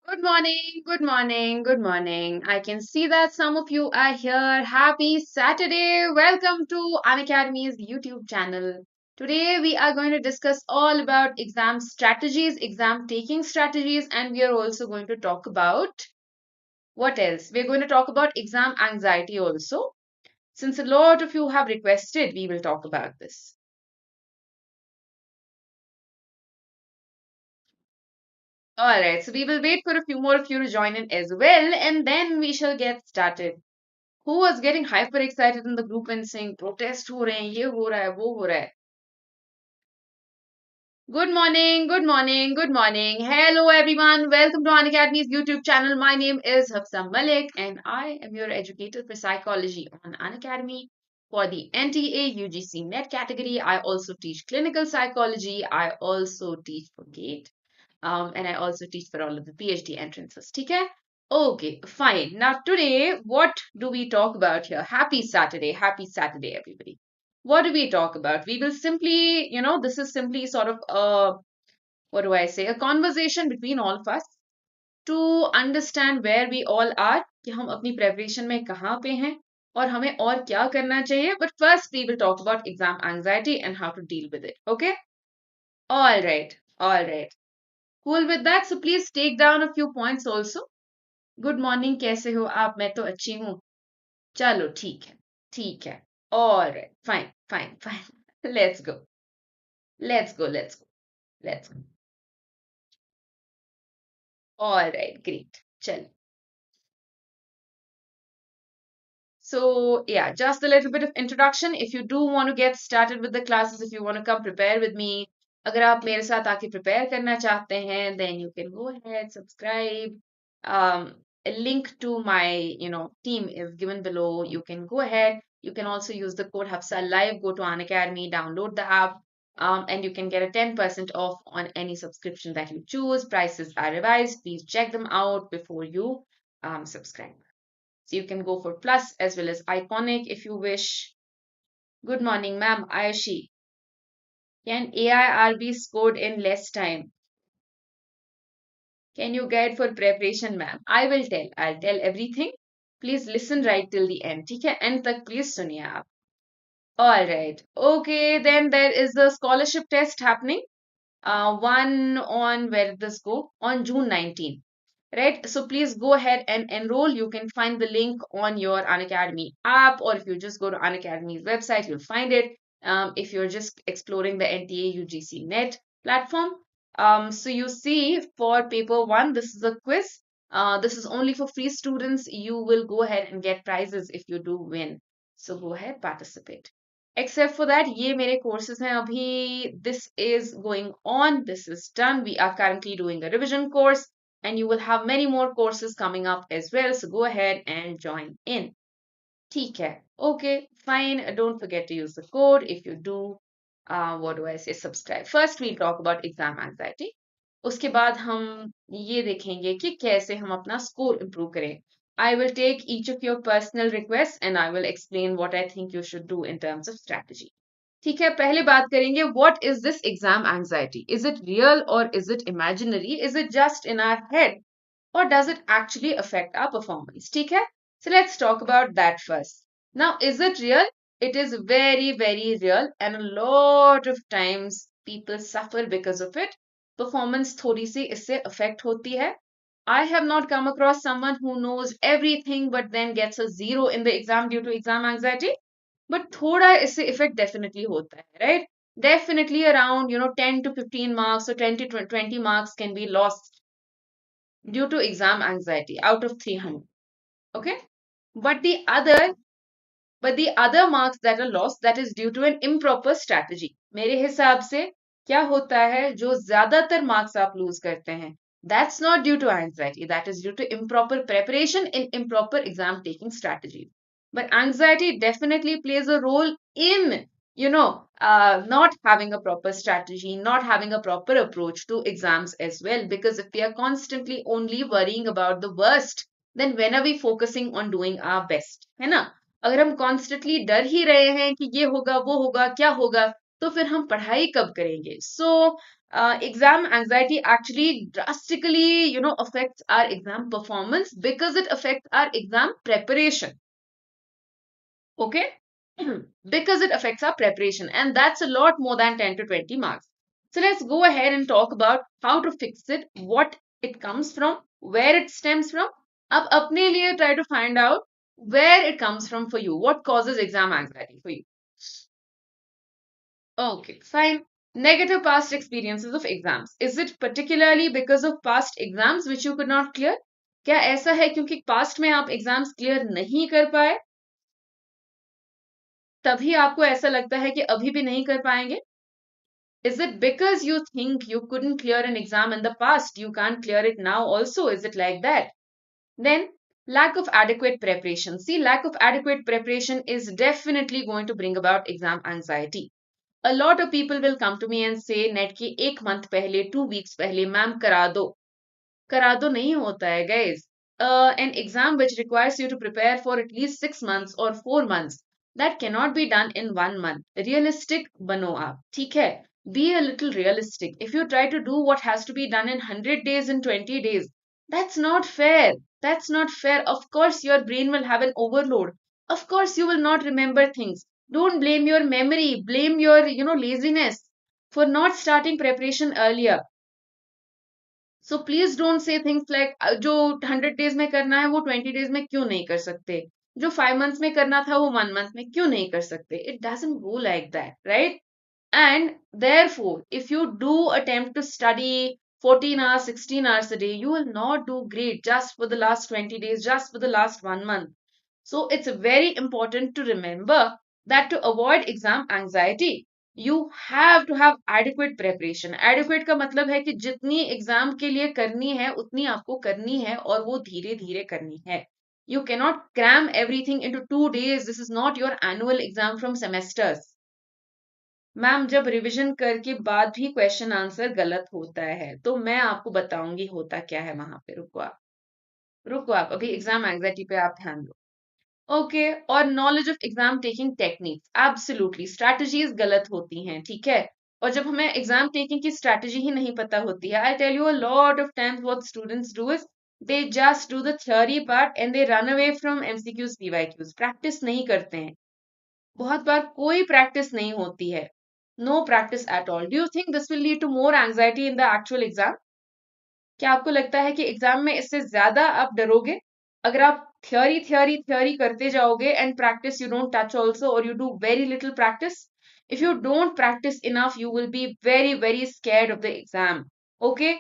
Good morning, good morning, good morning. I can see that some of you are here. Happy Saturday. Welcome to Unacademy's YouTube channel. Today we are going to discuss all about exam strategies, exam taking strategies, and we are also going to talk about what else? We're going to talk about exam anxiety also. Since a lot of you have requested, we will talk about this. All right, so we will wait for a few more of you to join in as well, and then we shall get started. Who was getting hyper excited in the group and saying protest हो रहे हैं, ये हो रहा है, वो हो रहा है. Good morning, good morning, good morning. Hello everyone. Welcome to Unacademy's YouTube channel. My name is Hafsa Malik and I am your educator for psychology on Unacademy for the NTA-UGC NET category. I also teach clinical psychology. I also teach for GATE. And I also teach for all of the PhD entrances. Okay? Okay, fine. Now today, what do we talk about here? Happy Saturday. Happy Saturday, everybody. What do we talk about? We will simply, this is simply sort of what do I say? A conversation between all of us to understand where we all are, कि हम अपनी preparation में कहाँ पे हैं और हमें और क्या करना चाहिए. But first, we will talk about exam anxiety and how to deal with it. Okay? All right. All right. Cool with that. So please take down a few points also. Good morning कैसे हो आप मैं तो अच्छी हूँ चलो ठीक है और fine fine fine let's go all right great चलो so yeah just a little bit of introduction if you do want to get started with the classes if you want to come prepare with me अगर आप मेरे साथ आके prepare करना चाहते हैं then you can go ahead subscribe a link to my team is given below you can go ahead you can also use the code Hafsa Live go to Unacademy download the app and you can get a 10% off on any subscription that you choose prices are revised please check them out before you subscribe so you can go for plus as well as iconic if you wish. Good morning, ma'am. Ayushi. Can AIR be scored in less time? Can you guide for preparation, ma'am? I will tell. I'll tell everything. Please listen right till the end. ठीक है? End तक please सुनिए आप. All right. Okay, then there is the scholarship test happening. One on where did this go? On June 19th. Right, so please go ahead and enroll. You can find the link on your Unacademy app, or if you just go to Unacademy's website, you'll find it. If you're just exploring the NTA-UGC NET platform. So you see for paper one, this is a quiz. This is only for free students. You will go ahead and get prizes if you do win. So go ahead, participate. Except for that, ये मेरे courses हैं अभी. This is going on. This is done. We are currently doing a revision course and you will have many more courses coming up as well. So go ahead and join in. ठीक है. Okay, fine. Don't forget to use the code. If you do, what do I say? Subscribe. First, we'll talk about exam anxiety. उसके बाद हम ये देखेंगे कि कैसे हम अपना score improve करें. I will take each of your personal requests and I will explain what I think you should do in terms of strategy. ठीक है पहले बात करेंगे what is this exam anxiety is it real or is it imaginary is it just in our head or does it actually affect our performance ठीक है so let's talk about that first now is it real it is very very real and a lot of times people suffer because of it performance थोड़ी सी इससे affect होती है I have not come across someone who knows everything but then gets a zero in the exam due to exam anxiety but थोड़ा इससे effect definitely होता है right definitely around 10 to 15 marks or 10 to 20 marks can be lost due to exam anxiety out of 300 okay but the other marks that are lost that is due to an improper strategy मेरे हिसाब से क्या होता है जो ज्यादातर marks आप loose करते हैं that's not due to anxiety that is due to improper preparation in improper exam taking strategies but anxiety definitely plays a role in not having a proper strategy not having a proper approach to exams as well because if we are constantly only worrying about the worst then when are we focusing on doing our best है ना अगर हम constantly डर ही रहे हैं कि ये होगा वो होगा क्या होगा तो फिर हम पढ़ाई कब करेंगे सो exam anxiety actually drastically, affects our exam performance because it affects our exam preparation. Okay? Because it affects our preparation, and that's a lot more than 10 to 20 marks. So let's go ahead and talk about how to fix it, what it comes from, where it stems from. Ab apne liye try to find out where it comes from for you, what causes exam anxiety for you. Okay, fine. Negative past experiences of exams. Is it particularly because of past exams which you could not clear? क्या ऐसा है क्योंकि past में आप exams clear नहीं कर पाए तभी आपको ऐसा लगता है कि अभी भी नहीं कर पाएंगे? Is it because you think you couldn't clear an exam in the past, you can't clear it now also? Is it like that? Then, lack of adequate preparation. See, lack of adequate preparation is definitely going to bring about exam anxiety. A lot of people will come to me and say, net के 1 month पहले, 2 weeks पहले, ma'am करा दो नहीं होता है, guys. An exam which requires you to prepare for at least 6 months or 4 months, that cannot be done in 1 month. Realistic बनो आप, ठीक है? Be a little realistic. If you try to do what has to be done in 100 days in 20 days, that's not fair. That's not fair. Of course, your brain will have an overload. Of course, you will not remember things. Don't blame your memory. Blame your, laziness for not starting preparation earlier. So please don't say things like जो 100 days में करना है वो 20 days में क्यों नहीं कर सकते, जो 5 months में करना था वो 1 month में क्यों नहीं कर सकते. It doesn't go like that, right? And therefore, if you do attempt to study 14 hours, 16 hours a day, you will not do great just for the last 20 days, just for the last 1 month. So it's very important to remember that to avoid exam anxiety, you have to have adequate preparation. Adequate का मतलब है कि जितनी exam के लिए करनी है उतनी आपको करनी है और वो धीरे धीरे करनी है. You cannot cram everything into 2 days. This is not your annual exam from semesters. Ma'am जब रिवीजन करके बाद भी क्वेश्चन आंसर गलत होता है तो मैं आपको बताऊंगी होता क्या है वहां पे. रुको आप अभी एग्जाम एंग्जाइटी पे आप ध्यान दो. ओके, और knowledge of exam taking techniques, absolutely strategies गलत होती हैं, ठीक है? और जब हमें एग्जाम टेकिंग की स्ट्रैटेजी ही नहीं पता होती है, I tell you a lot of times what students do is they just do the theory part and they run away from MCQs PYQs. Practice नहीं करते हैं. बहुत बार कोई प्रैक्टिस नहीं होती है. No practice at all. Do you think this will lead to more anxiety in the actual exam? क्या आपको लगता है कि एग्जाम में इससे ज्यादा आप डरोगे अगर आप थ्योरी थ्योरी थ्योरी करते जाओगे and practice you don't touch also और you do very little practice? If you don't practice enough you will be very very scared of the exam. Okay,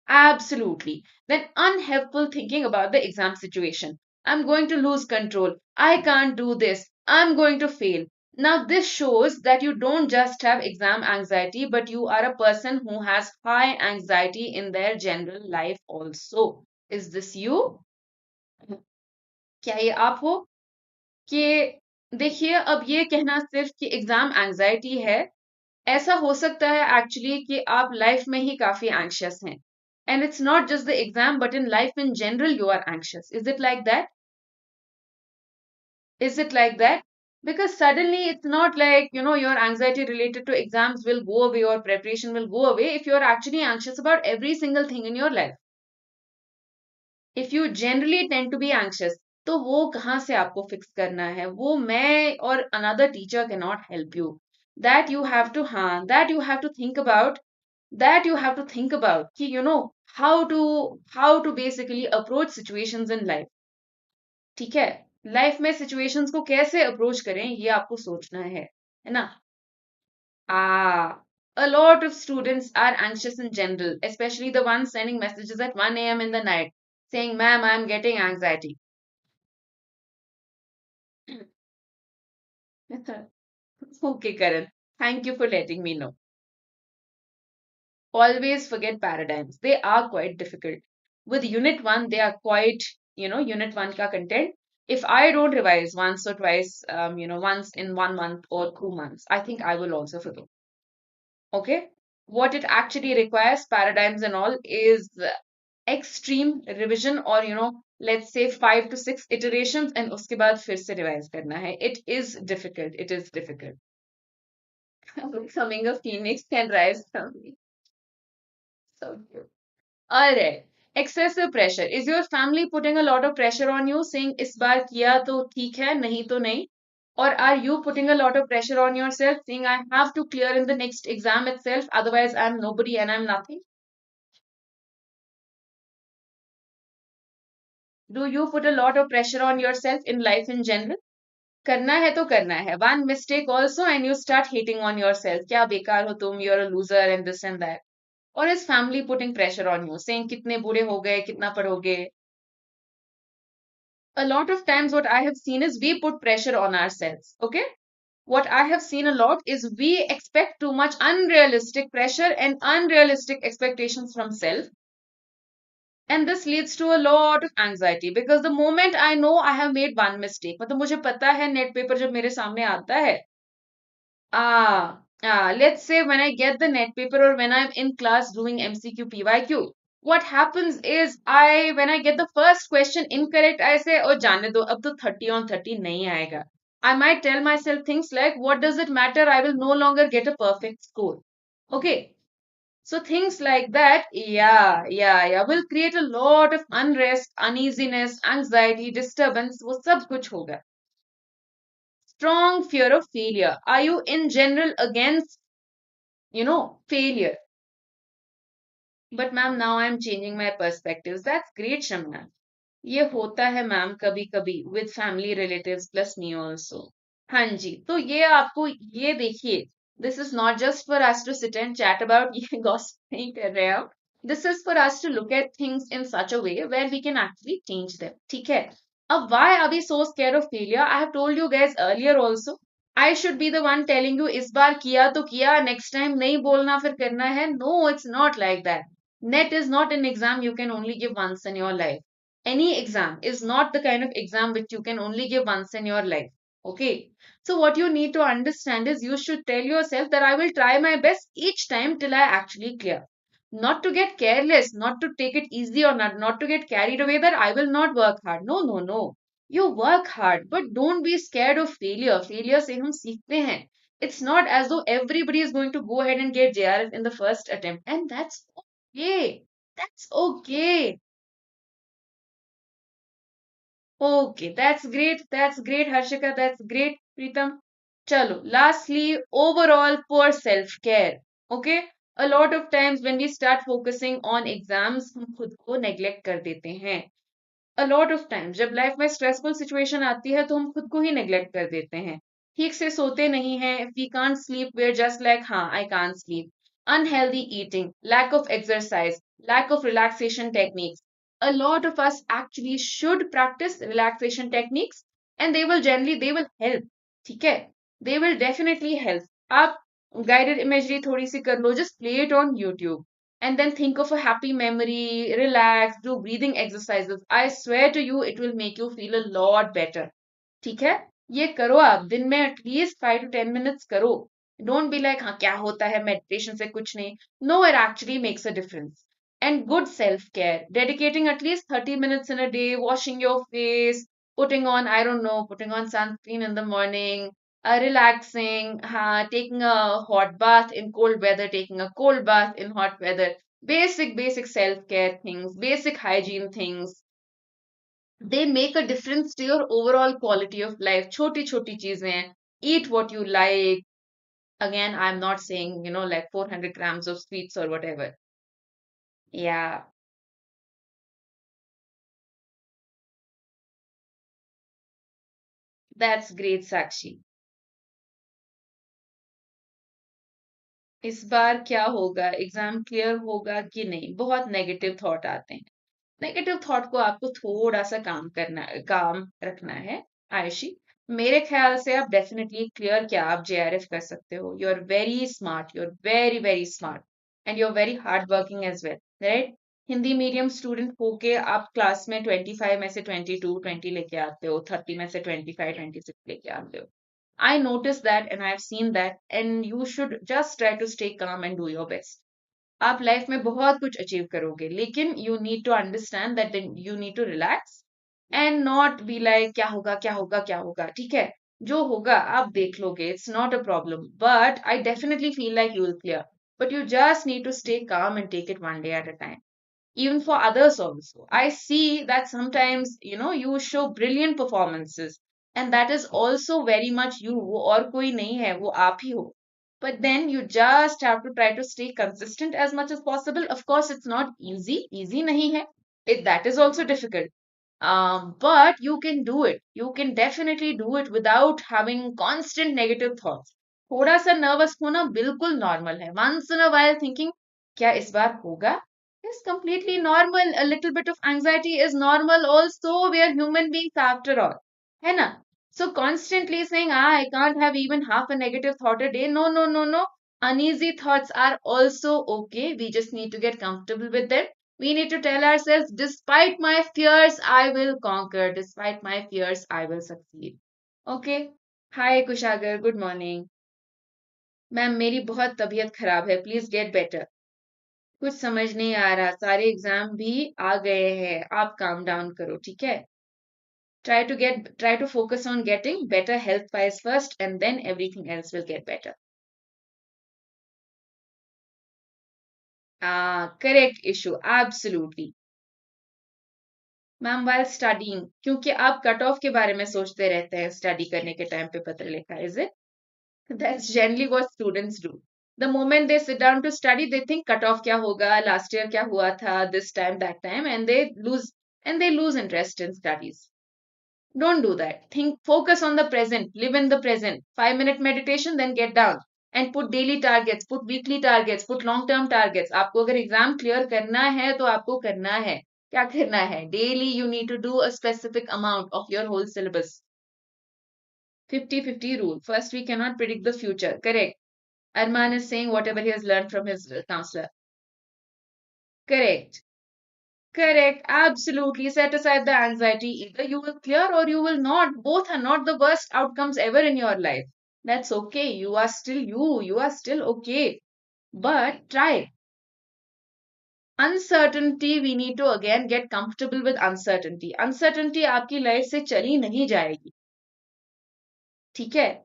absolutely. Then unhelpful thinking about the exam situation. I'm going to lose control, I can't do this, I'm going to fail. Now, this shows that you don't just have exam anxiety, but you are a person who has high anxiety in their general life also. Is this you? क्या ये आप हो? कि देखिए, अब ये कहना सिर्फ कि एग्जाम एंजाइटी है, ऐसा हो सकता है एक्चुअली कि आप लाइफ में ही काफी एंग्शियस हैं. And it's not just the exam, but in life in general, you are anxious. Is it like that? Is it like that? Because suddenly it's not like, your anxiety related to exams will go away or preparation will go away if you're actually anxious about every single thing in your life. If you generally tend to be anxious, तो वो कहाँ से आपको fix करना है? वो मैं और another teacher cannot help you. That you have to, हाँ, that you have to think about, that you have to think about कि, how to basically approach situations in life. ठीक है? लाइफ में सिचुएशंस को कैसे अप्रोच करें ये आपको सोचना है ना? A lot of students are anxious in general, especially the ones sending messages at 1 a.m. in the night saying, ma'am, I'm getting anxiety. Okay, Karan, thank you for letting me know. Always forget paradigms. They are quite difficult. With Unit 1, they are quite, Unit 1 ka content. If I don't revise once or twice, once in 1 month or 2 months, I think I will also forget. Okay? What it actually requires, paradigms and all, is extreme revision or, let's say 5 to 6 iterations and uske baad fir se revise karna hai. It is difficult. It is difficult. Becoming a phoenix can rise from me. So cute. All right. Excessive pressure. Is your family putting a lot of pressure on you, saying इस बार किया तो ठीक है, नहीं तो नहीं? Or are you putting a lot of pressure on yourself, saying I have to clear in the next exam itself, otherwise I'm nobody and I'm nothing? Do you put a lot of pressure on yourself in life in general? करना है तो करना है. One mistake also and you start hating on yourself. क्या बेकार हो तुम, you're a loser and this and that. Or is family putting pressure on you, saying कितने बूढ़े हो गए, कितना पढ़ोगे? A lot of times what I have seen is we put pressure on ourselves. Okay. What I have seen a lot is we expect too much unrealistic pressure and unrealistic expectations from self. And this leads to a lot of anxiety because the moment I know I have made one mistake, मतलब मुझे पता है net paper जब मेरे सामने आता है, let's say when I get the net paper or when I'm in class doing MCQ, PYQ, what happens is when I get the first question incorrect, I say, oh, जाने दो, अब तो 30 on 30 नहीं आएगा. I might tell myself things like, what does it matter? I will no longer get a perfect score. Okay. So things like that, yeah, will create a lot of unrest, uneasiness, anxiety, disturbance, वो सब कुछ होगा. Strong fear of failure. Are you in general against, failure? But ma'am, now I'm changing my perspectives. That's great, Shamna. ये होता है ma'am कभी कभी with family relatives plus me also. हाँ जी, तो ये आपको ये देखिए, this is not just for us to sit and chat about, ये gossip नहीं कर रहे हम. This is for us to look at things in such a way where we can actually change them. ठीक है. अब why are we so scared of failure? I have told you guys earlier also. I should be the one telling you इस बार किया तो किया, next time नहीं बोलना फिर करना है. No, it's not like that. NET is not an exam you can only give once in your life. Any exam is not the kind of exam which you can only give once in your life. Okay. So what you need to understand is you should tell yourself that I will try my best each time till I actually clear. Not to get careless, not to take it easy or not to get carried away that I will not work hard. No, no, no. You work hard, but don't be scared of failure. Failure से हम सीखते हैं. It's not as though everybody is going to go ahead and get JRF in the first attempt. And that's okay. That's okay. Okay, that's great. That's great, Harshika. That's great, Pritam. Chalo, lastly, overall poor self-care. Okay, a lot of times when we start focusing on exams, हम खुद को neglect कर देते हैं. A lot of times जब life में stressful situation आती है तो हम खुद को ही नेग्लेक्ट कर देते हैं. ठीक से सोते नहीं हैं. If we can't sleep, we're just like, हाँ, I can't sleep. Unhealthy eating, lack of exercise, lack of relaxation techniques. A lot of us actually should practice relaxation techniques and they will help. ठीक है? They will definitely help. आप guided imagery थोड़ी सी कर लो, just play it on YouTube and then think of a happy memory, relax, do breathing exercises. I swear to you, it will make you feel a lot better. ठीक है? ये करो आप दिन में at least 5 to 10 minutes करो. Don't be like, हाँ क्या होता है meditation से कुछ नहीं. No, it actually makes a difference. And good self-care, dedicating at least 30 minutes in a day, washing your face, putting on, I don't know, putting on sunscreen in the morning, relaxing, taking a hot bath in cold weather, taking a cold bath in hot weather, basic self-care things, basic hygiene things. They make a difference to your overall quality of life. Choti choti cheezein. Eat what you like. Again, I'm not saying, like 400 grams of sweets or whatever. Yeah, that's great, Sakshi. इस बार क्या होगा, exam clear होगा कि नहीं, बहुत negative thought आते हैं. Negative thought को आपको थोड़ा सा काम रखना है, आयशी. मेरे ख्याल से आप डेफिनेटली क्लियर क्या आप जेआरएफ कर सकते हो. You are very smart, you are very very smart and you are very hard working as well, right. Hindi medium student होके आप क्लास में 25 में से 22 लेके आते हो, 30 में से 25 26 लेके आते हो. I noticed that and I've seen that and you should just try to stay calm and do your best. आप लाइफ में बहुत कुछ अचीव करोगे लेकिन you need to understand that you need to relax and not be like क्या होगा क्या होगा क्या होगा. ठीक है, जो होगा आप देख लोगे, it's not a problem, but I definitely feel like you will clear. but you just need to stay calm and take it one day at a time. Even for others also, I see that sometimes, you show brilliant performances, and that is also very much you. वो और कोई नहीं है, वो आप ही हो. But then you just have to try to stay consistent as much as possible. Of course, it's not easy नहीं है. That is also difficult. But you can do it. You can definitely do it without having constant negative thoughts. थोड़ा सा nervous होना बिल्कुल normal है. Once in a while thinking, क्या इस बार होगा, is completely normal. A little bit of anxiety is normal also. We are human beings after all. है ना? So constantly saying, I can't have even half a negative thought a day. No, no, no, no. Uneasy thoughts are also okay. We just need to get comfortable with them. We need to tell ourselves, despite my fears, I will conquer. Despite my fears, I will succeed. Okay. Hi, Kushagar. Good morning. Ma'am मेरी बहुत तबीयत खराब है, please get better. कुछ समझ नहीं आ रहा, सारे एग्जाम भी आ गए हैं, आप काम डाउन करो, ठीक है. Try to focus on getting better health wise first, and then everything else will get better. Correct issue, absolutely. Ma'am while studying, क्योंकि आप कट ऑफ के बारे में सोचते रहते हैं स्टडी करने के टाइम पे, पत्र लिखा, is it? That's generally what students do. The moment they sit down to study, they think cut off kya hoga, last year kya hua tha, this time, that time, and they lose interest in studies. Don't do that. Think, focus on the present, live in the present. 5-minute meditation, then get down and put daily targets, put weekly targets, put long-term targets. आपको अगर exam clear करना है तो आपको करना है. क्या करना है? Daily you need to do a specific amount of your whole syllabus. 50-50 rule. First, we cannot predict the future. Correct. Arman is saying whatever he has learned from his counselor. Correct. Correct. Absolutely. Set aside the anxiety. Either you will clear or you will not. Both are not the worst outcomes ever in your life. That's okay. You are still you. You are still okay. But try. Uncertainty, we need to again get comfortable with uncertainty. Uncertainty आपकी life से चली नहीं जाएगी. ठीक है?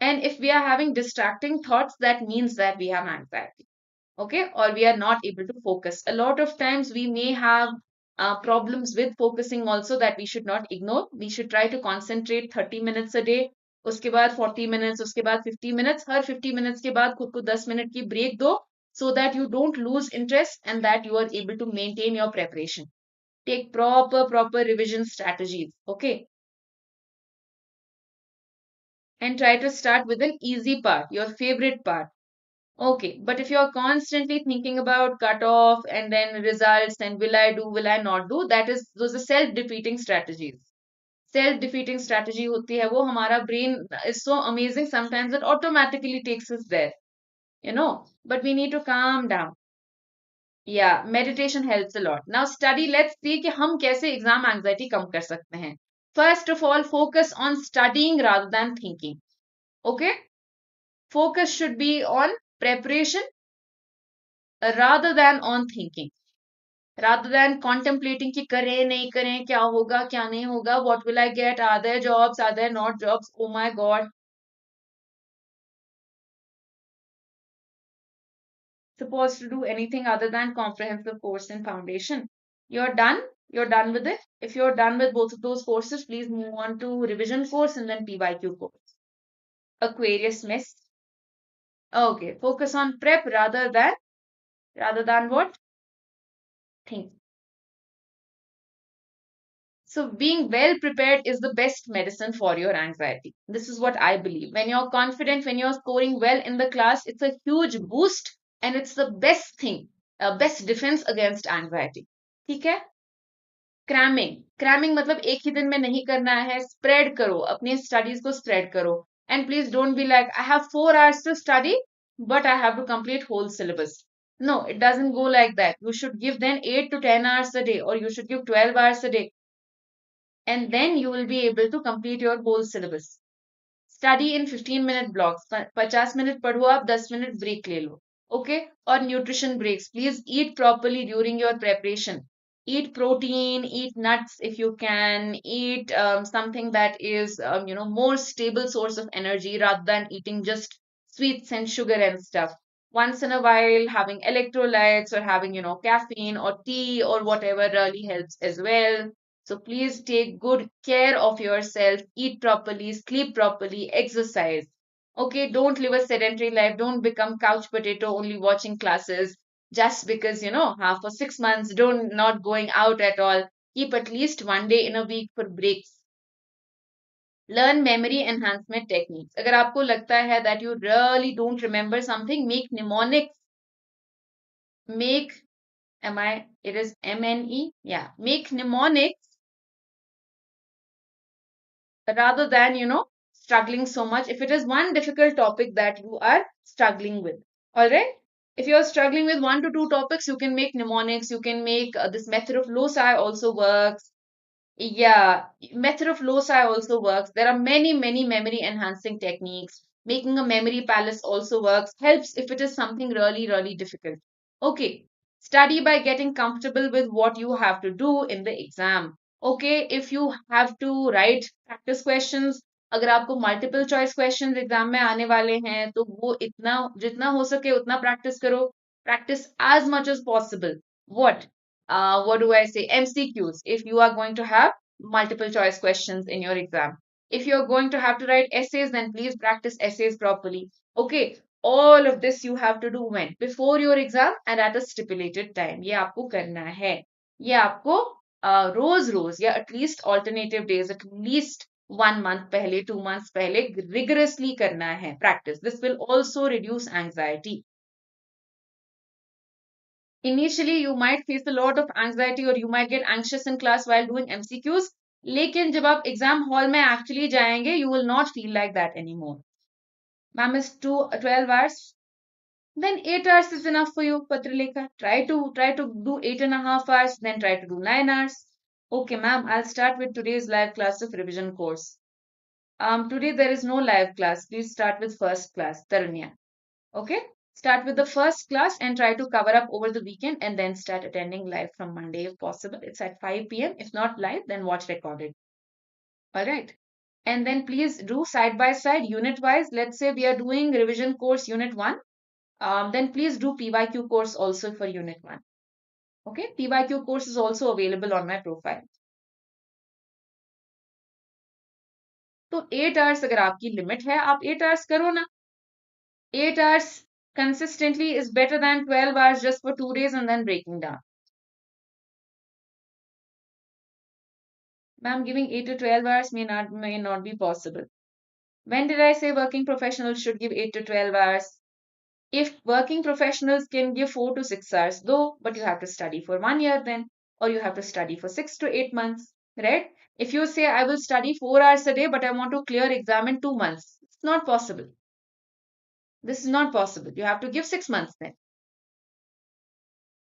And if we are having distracting thoughts, that means that we have anxiety. Okay, or we are not able to focus. A lot of times we may have problems with focusing also, that we should not ignore. We should try to concentrate 30 minutes a day, उसके बाद 40 minutes, उसके बाद 50 minutes. हर 50 minutes के बाद खुद को 10 minute की break दो, so that you don't lose interest and that you are able to maintain your preparation. Take proper revision strategies. Okay, and try to start with an easy part, your favorite part. Okay, but if you're constantly thinking about cutoff and then results and will I do, will I not do, those are self-defeating strategies. Self-defeating strategy होती है वो, हमारा brain is so amazing sometimes it automatically takes us there, but we need to calm down. Yeah, meditation helps a lot. Now study, let's see कि हम कैसे exam anxiety कम कर सकते हैं. First of all, focus on studying rather than thinking. Okay? Focus should be on preparation rather than on thinking, rather than contemplating कि करें नहीं करें, क्या होगा क्या नहीं होगा, what will I get, are there jobs, are there not jobs, oh my god. Supposed to do anything other than comprehensive course and foundation. You're done with it. If you're done with both of those courses, please move on to revision course and then PYQ course. Aquarius miss. Okay, focus on prep rather than what? Think. So being well prepared is the best medicine for your anxiety. This is what I believe. When you're confident, when you're scoring well in the class, it's a huge boost and it's the best thing, best defense against anxiety. ठीक है? Cramming मतलब एक ही दिन में नहीं करना है, spread करो, अपनी स्टडीज को स्प्रेड करो. And please don't be like I have 4 hours to study but I have to complete whole syllabus. No, it doesn't go like that. You should give then 8 to 10 hours a day, or you should give 12 hours a day, and then you will be able to complete your whole syllabus. Study in 15-minute blocks. 50 minute पढ़ो आप, 10 minute break ले लो. Okay? Or nutrition breaks. Please eat properly during your preparation. Eat protein, eat nuts if you can, eat something that is, more stable source of energy rather than eating just sweets and sugar and stuff. once in a while having electrolytes or having, caffeine or tea or whatever really helps as well. So please take good care of yourself, eat properly, sleep properly, exercise. Okay, don't live a sedentary life. Don't become couch potato only watching classes just because, for 6 months, don't not going out at all. Keep at least one day in a week for breaks. Learn memory enhancement techniques. अगर आपको लगता है that you really don't remember something, make mnemonics. Make, it is MNE? Yeah. Make mnemonics rather than, struggling so much. If it is one difficult topic that you are struggling with, all right? If you're struggling with 1 to 2 topics, you can make mnemonics. You can make this method of loci also works. Yeah, method of loci also works. There are many, many memory enhancing techniques. Making a memory palace also works. Helps if it is something really, really difficult. Okay, study by getting comfortable with what you have to do in the exam. Okay, if you have to write practice questions, अगर आपको multiple choice questions exam में आने वाले हैं तो वो इतना जितना हो सके उतना प्रैक्टिस करो. Practice as much as possible. What do I say? MCQs. If you are going to have multiple choice questions in your exam. If you're going to have to write essays, then please practice essays properly. Okay. All of this you have to do when? Before your exam and at a stipulated time. ये आपको करना है. ये आपको रोज रोज या at least alternative days, at least 1 month पहले, 2 months पहले rigorously करना है practice. This will also reduce anxiety. Initially you might face a lot of anxiety or you might get anxious in class while doing MCQs. लेकिन जब आप exam hall में actually जाएंगे you will not feel like that anymore. Ma'am, is 12 hours? Then 8 hours is enough for you, Patralekha. Try to do 8.5 hours, then try to do 9 hours. Okay, ma'am, I'll start with today's live class of revision course. Today there is no live class. Please start with first class, Tarunya. Okay? Start with the first class and try to cover up over the weekend and then start attending live from Monday if possible. It's at 5 p.m. If not live, then watch recorded. All right. And then please do side by side, unit wise. Let's say we are doing revision course unit 1. Then please do PYQ course also for unit 1. Okay. PYQ course is also available on my profile. तो 8 hours अगर आपकी limit है, आप 8 hours करो ना. 8 hours consistently is better than 12 hours just for 2 days and then breaking down. Ma'am, giving 8 to 12 hours may not be possible. When did I say working professionals should give 8 to 12 hours? If working professionals can give 4 to 6 hours, though, but you have to study for 1 year then, or you have to study for 6 to 8 months, right? If you say, I will study 4 hours a day, but I want to clear exam in 2 months, it's not possible. This is not possible. You have to give 6 months then.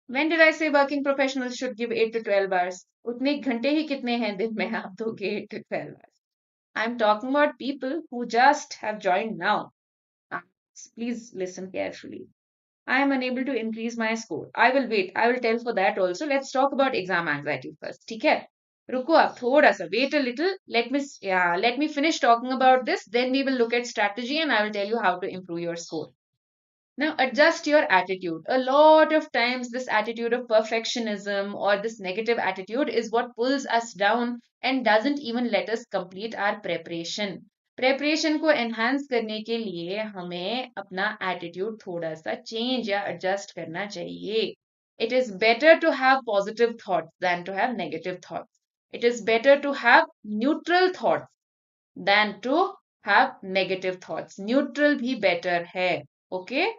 When did I say working professionals should give 8 to 12 hours? उतने घंटे ही कितने हैं दिन में आप दोगे 8 to 12 hours? I'm talking about people who just have joined now. Please listen carefully. I am unable to increase my score. I will wait. I will tell for that also. Let's talk about exam anxiety first. ठीक है? रुको आप थोड़ा सा. Wait a little. Let me finish talking about this. Then we will look at strategy and I will tell you how to improve your score. Now, adjust your attitude. A lot of times, this attitude of perfectionism or this negative attitude is what pulls us down and doesn't even let us complete our preparation. Preparation को enhance करने के लिए हमें अपना attitude थोड़ा सा change या adjust करना चाहिए. It is better to have positive thoughts than to have negative thoughts. It is better to have neutral thoughts than to have negative thoughts. Neutral भी better है. Okay?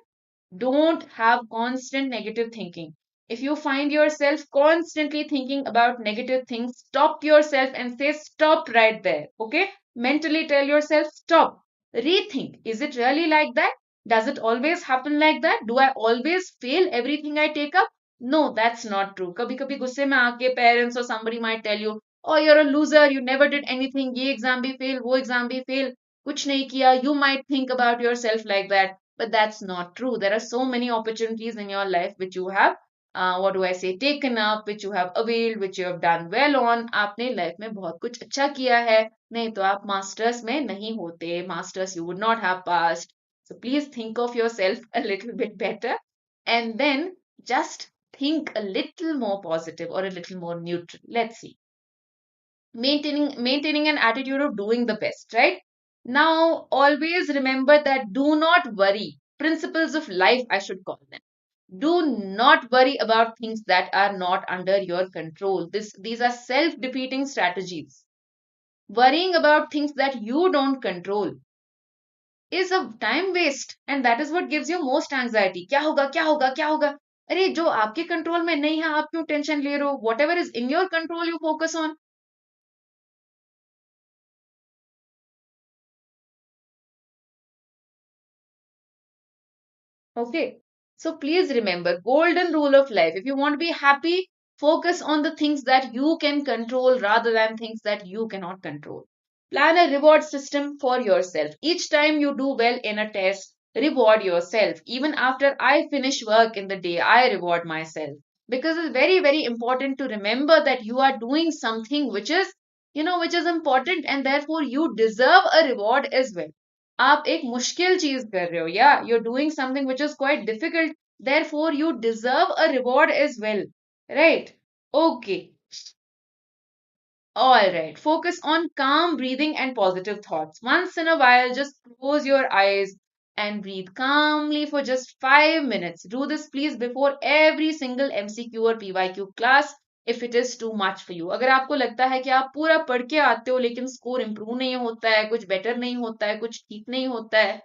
Don't have constant negative thinking. If you find yourself constantly thinking about negative things, stop yourself and say stop right there. Okay? Mentally tell yourself stop. Rethink. Is it really like that? Does it always happen like that? Do I always fail everything I take up? No, that's not true. कभी कभी गुस्से में आके parents or somebody might tell you, oh, you're a loser, you never did anything, ये exam भी fail, वो exam भी fail, कुछ नहीं किया. You might think about yourself like that. But that's not true. There are so many opportunities in your life which you have, taken up, which you have availed, which you have done well on. आपने life में बहुत कुछ अच्छा किया है. नहीं तो आप masters में नहीं होते. Masters you would not have passed. So please think of yourself a little bit better, and then just think a little more positive or a little more neutral. Let's see. Maintaining an attitude of doing the best, right? Now, always remember that do not worry. Principles of life, I should call them. Do not worry about things that are not under your control. These are self-defeating strategies. Worrying about things that you don't control is a time waste, and that is what gives you most anxiety. क्या होगा क्या होगा क्या होगा? अरे जो आपके control में नहीं है आप क्यों टेंशन ले रहे हो? Whatever is in your control you focus on. Okay. So please remember, golden rule of life. If you want to be happy, focus on the things that you can control rather than things that you cannot control. Plan a reward system for yourself. Each time you do well in a test, reward yourself. Even after I finish work in the day, I reward myself. Because it's very, very important to remember that you are doing something which is, which is important, and therefore you deserve a reward as well. आप एक मुश्किल चीज कर रहे हो, या you're doing something which is quite difficult, therefore you deserve a reward as well, right? Okay. All right, focus on calm breathing and positive thoughts. Once in a while, just close your eyes and breathe calmly for just 5 minutes. Do this, please, before every single MCQ or PYQ class if it is too much for you. अगर आपको लगता है कि आप पूरा पढ़ के आते हो लेकिन स्कोर इम्प्रूव नहीं होता है, कुछ बेटर नहीं होता है, कुछ ठीक नहीं होता है,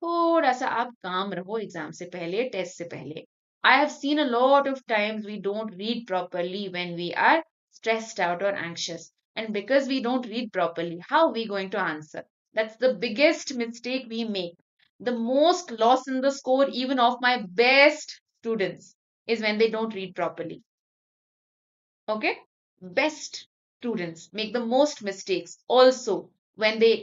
थोड़ा सा आप काम रहो एग्जाम से पहले, टेस्ट से पहले. I have seen a lot of times we don't read properly when we are stressed out or anxious. And because we don't read properly, how are we going to answer? That's the biggest mistake we make. The most loss in the score, even of my best students, is when they don't read properly. Okay? Best students make the most mistakes also when they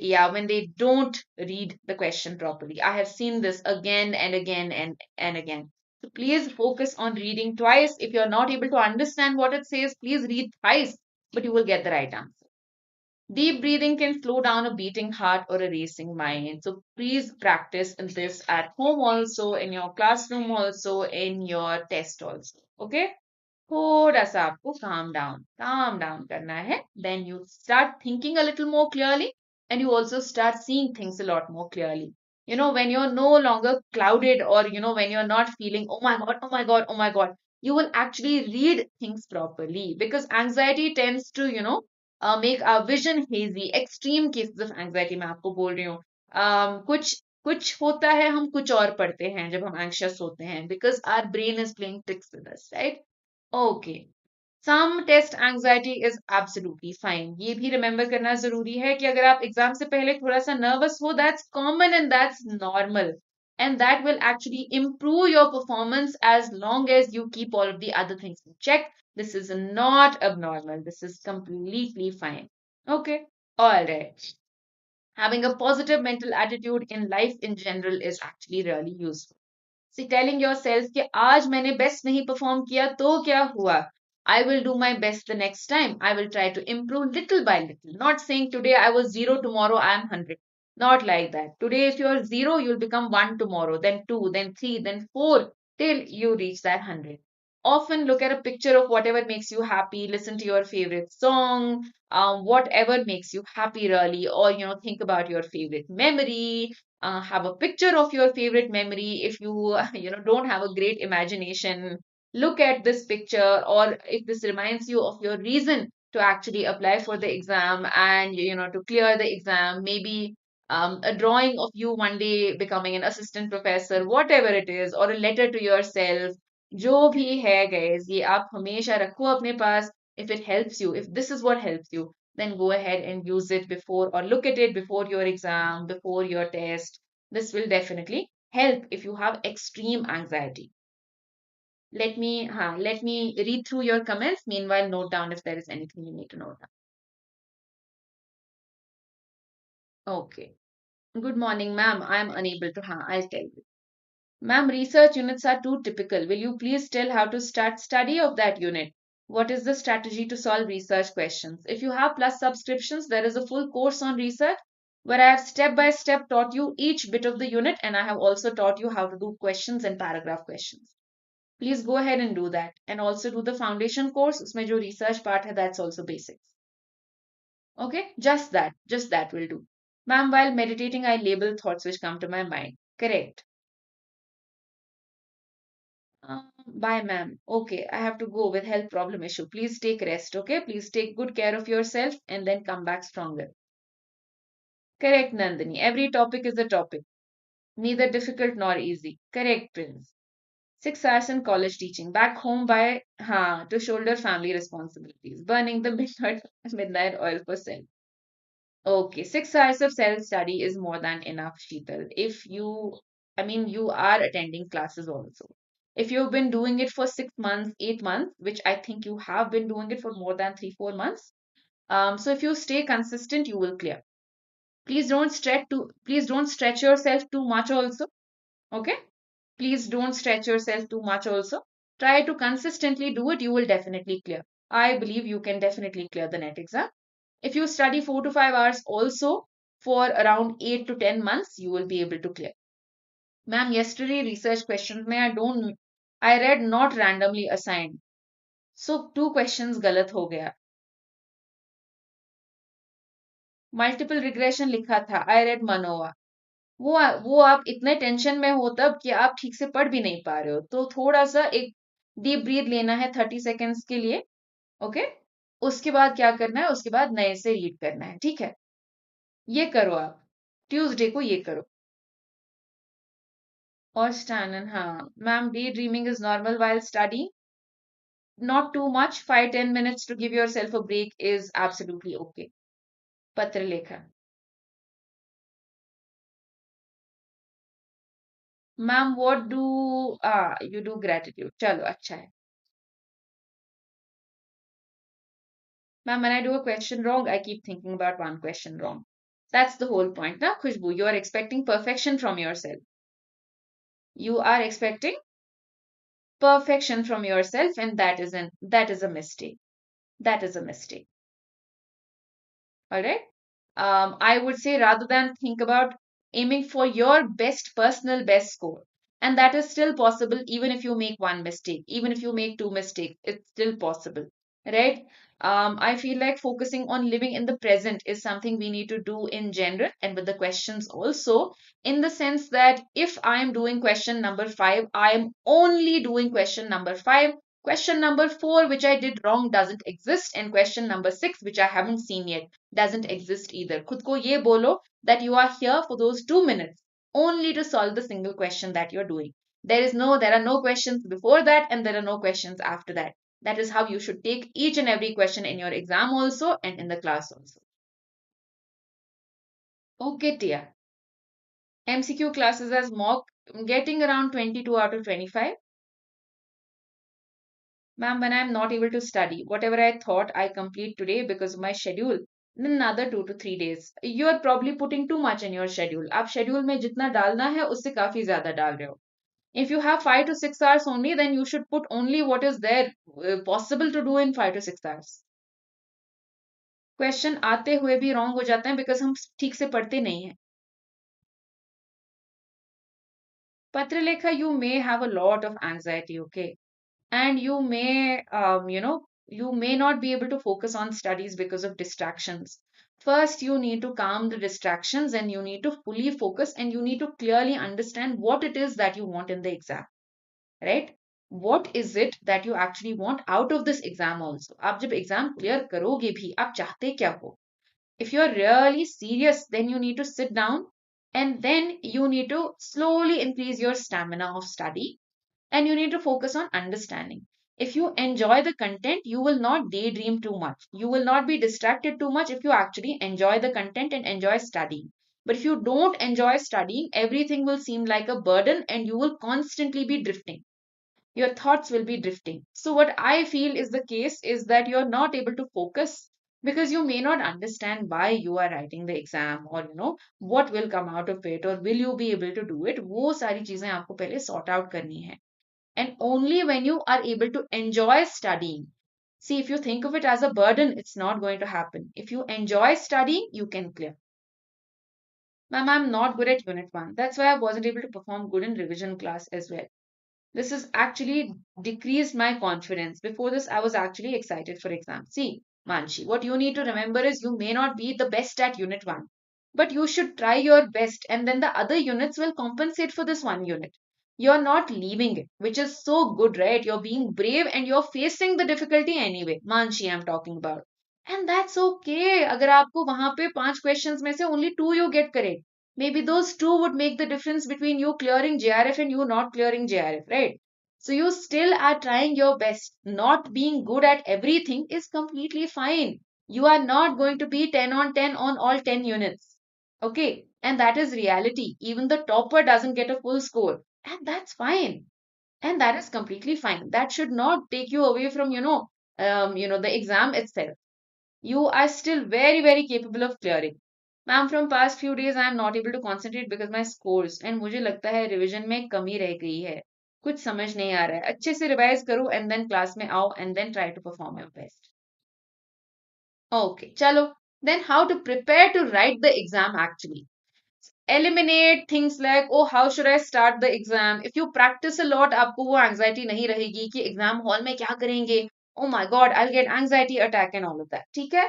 don't read the question properly. I have seen this again and again and again. So please focus on reading twice. If you're not able to understand what it says, please read thrice, but you will get the right answer. Deep breathing can slow down a beating heart or a racing mind. So please practice this at home also, in your classroom also, in your test also. Okay? थोड़ा सा आपको calm down करना है. Then you start thinking a little more clearly, and you also start seeing things a lot more clearly. When you're no longer clouded, or when you're not feeling, oh my god, oh my god, oh my god, you will actually read things properly, because anxiety tends to make our vision hazy. Extreme cases of anxiety मैं आपको बोल रही हूँ. कुछ कुछ होता है, हम कुछ और पढ़ते हैं जब हम anxious होते हैं, because our brain is playing tricks with us, right? Okay. Some test anxiety is absolutely fine. ये भी remember करना जरूरी है कि अगर आप एग्जाम से पहले थोड़ा सा nervous हो, that's common and that's normal. And that will actually improve your performance as long as you keep all of the other things in check. This is not abnormal. This is completely fine. Okay. All right. Having a positive mental attitude in life in general is actually really useful. See, telling yourself कि आज मैंने best नहीं perform किया तो क्या हुआ? I will do my best the next time. I will try to improve little by little. Not saying today I was zero, tomorrow I am 100. Not like that. Today, if you're zero, you'll become one tomorrow, then two, then three, then four, till you reach that 100. Often look at a picture of whatever makes you happy, listen to your favorite song, whatever makes you happy really, or think about your favorite memory. Have a picture of your favorite memory. If you don't have a great imagination, look at this picture, or if this reminds you of your reason to actually apply for the exam and to clear the exam, maybe a drawing of you one day becoming an assistant professor, whatever it is, or a letter to yourself. जो भी है guys, ये आप हमेशा रखो अपने पास. If it helps you, if this is what helps you, then go ahead and use it before, or look at it before your exam, before your test. This will definitely help if you have extreme anxiety. Let me read through your comments. Meanwhile, note down if there is anything you need to note down. Okay. Good morning, ma'am. I am unable to. I'll tell you. Ma'am, research units are too typical. Will you please tell how to start study of that unit? What is the strategy to solve research questions? If you have plus subscriptions, there is a full course on research. where I have step by step taught you each bit of the unit, and I have also taught you how to do questions and paragraph questions. Please go ahead and do that. And also do the foundation course. Usme jo research part hai, that's also basics. Okay, just that will do. Ma'am, while meditating, I label thoughts which come to my mind. Correct. Bye, ma'am. Okay, I have to go with health problem issue. Please take rest, okay? Please take good care of yourself and then come back stronger. Correct, Nandini. Every topic is a topic, neither difficult nor easy. Correct, Prince. 6 hours in college teaching. Back home by to shoulder family responsibilities. Burning the midnight oil for self. Okay, 6 hours of self-study is more than enough, Sheetal. If you, I mean, you are attending classes also. If you've been doing it for 6 months, 8 months, which I think you have been doing it for more than 3, 4 months, so if you stay consistent, you will clear. Please don't stretch yourself too much also. Okay? Please don't stretch yourself too much also. Try to consistently do it, you will definitely clear. I believe you can definitely clear the NET exam. If you study 4 to 5 hours also for around 8 to 10 months, you will be able to clear. Ma'am, yesterday research questions I read not randomly assigned. So 2 questions galat ho gaya. Multiple regression लिखा था. I read मनोवा. वो आप इतने tension में हो तब कि आप ठीक से पढ़ भी नहीं पा रहे हो, तो थोड़ा सा एक डीप ब्रीथ लेना है 30 सेकेंड्स के लिए. ओके, उसके बाद क्या करना है, उसके बाद नए से रीड करना है. ठीक है, ये करो आप, ट्यूसडे को ये करो. और स्टैनन, हाँ ma'am, day dreaming is normal while studying. Not too much. 5-10 minutes to give yourself a break is absolutely okay. पत्र लेखन. Ma'am, what do you do gratitude. चलो अच्छा है. Ma'am, when I do a question wrong, I keep thinking about one question wrong. That's the whole point. Now, Khushbu, you are expecting perfection from yourself. You are expecting perfection from yourself, and that is a mistake. That is a mistake. All right. I would say rather than think about aiming for your best personal best score, and that is still possible even if you make one mistake, even if you make two mistakes, it's still possible, right? I feel like focusing on living in the present is something we need to do in general and with the questions also, in the sense that if I am doing question number 5, I am only doing question number 5. Question number 4, which I did wrong, doesn't exist, and question number 6, which I haven't seen yet, doesn't exist either. खुद को ये बोलो that you are here for those 2 minutes only to solve the single question that you're doing. There are no questions before that, and there are no questions after that. That is how you should take each and every question in your exam also and in the class also. Okay, Tia. MCQ classes as mock, getting around 22 out of 25. Ma'am, when I am not able to study, whatever I thought I complete today because of my schedule, in another 2 to 3 days. You are probably putting too much in your schedule. आप schedule में जितना डालना है उससे काफी ज्यादा डाल रहे हो. If you have 5 to 6 hours only, then you should put only what is there possible to do in 5 to 6 hours. Question आते हुए भी wrong हो जाते हैं because हम ठीक से पढ़ते नहीं हैं. Patralekha, you may have a lot of anxiety, okay? And you may not be able to focus on studies because of distractions. First, you need to calm the distractions and you need to fully focus and you need to clearly understand what it is that you want in the exam, right? What is it that you actually want out of this exam also? आप जब exam clear करोगे भी, आप चाहते क्या हो? If you're really serious, then you need to sit down and then you need to slowly increase your stamina of study and you need to focus on understanding. If you enjoy the content, you will not daydream too much. You will not be distracted too much if you actually enjoy the content and enjoy studying. But if you don't enjoy studying, everything will seem like a burden and you will constantly be drifting. Your thoughts will be drifting. So, what I feel is the case is that you're not able to focus because you may not understand why you are writing the exam or what will come out of it or will you be able to do it. वो सारी चीजें आपको पहले sort out करनी है. And only when you are able to enjoy studying. See, if you think of it as a burden, it's not going to happen. If you enjoy studying, you can clear. Ma'am, I'm not good at Unit 1. That's why I wasn't able to perform good in revision class as well. This has actually decreased my confidence. Before this, I was actually excited for exams. See, Manshi, what you need to remember is you may not be the best at Unit 1, but you should try your best, and then the other units will compensate for this one unit. You're not leaving it, which is so good, right? You're being brave and you're facing the difficulty anyway. Manshi, I'm talking about. And that's okay. अगर आपको वहां पे 5 questions में से only 2 you get correct, maybe those 2 would make the difference between you clearing JRF and you not clearing JRF, right? So you still are trying your best. Not being good at everything is completely fine. You are not going to be 10 on 10 on all 10 units. Okay? And that is reality. Even the topper doesn't get a full score. And that's fine. And that is completely fine. That should not take you away from, the exam itself. You are still very, very capable of clearing. Ma'am from past few days I am not able to concentrate because my scores and मुझे लगता है revision में कमी रह गई है. कुछ समझ नहीं आ रहा है. अच्छे से रिवाइज करो एंड देन क्लास में आओ and then try to perform your best. Okay चलो. Then how to prepare to write the exam actually. Eliminate things like, oh, how should I start the exam? If you practice a lot, आपको वो anxiety नहीं रहेगी कि exam hall में क्या करेंगे. Oh my God, I'll get anxiety attack and all of that. ठीक है?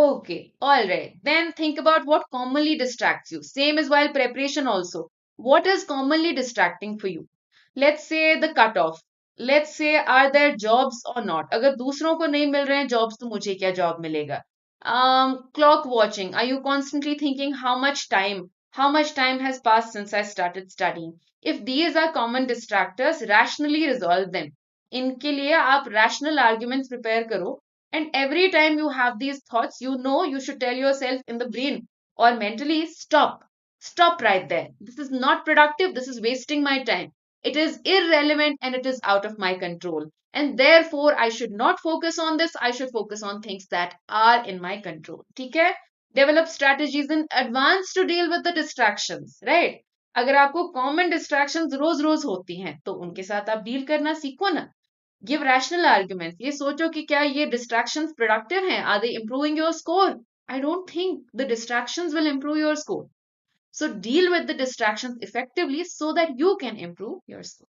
Okay, all right. Then think about what commonly distracts you. Same as while preparation also. What is commonly distracting for you? Let's say the cutoff. Let's say are there jobs or not? अगर दूसरों को नहीं मिल रहे हैं jobs तो मुझे क्या job मिलेगा? Clock watching. Are you constantly thinking how much time has passed since I started studying? If these are common distractors, rationally resolve them. इनके लिए आप rational arguments prepare करो. And every time you have these thoughts, you know you should tell yourself in the brain or mentally, stop. Stop right there. This is not productive. This is wasting my time. It is irrelevant and it is out of my control. And therefore, I should not focus on this. I should focus on things that are in my control. ठीक है? Develop strategies in advance to deal with the distractions. Right? अगर आपको common distractions रोज रोज होती हैं तो उनके साथ आप deal करना सीखो ना. Give rational arguments. ये सोचो कि क्या ये distractions productive हैं? Are they improving your score? I don't think the distractions will improve your score. So deal with the distractions effectively so that you can improve your score.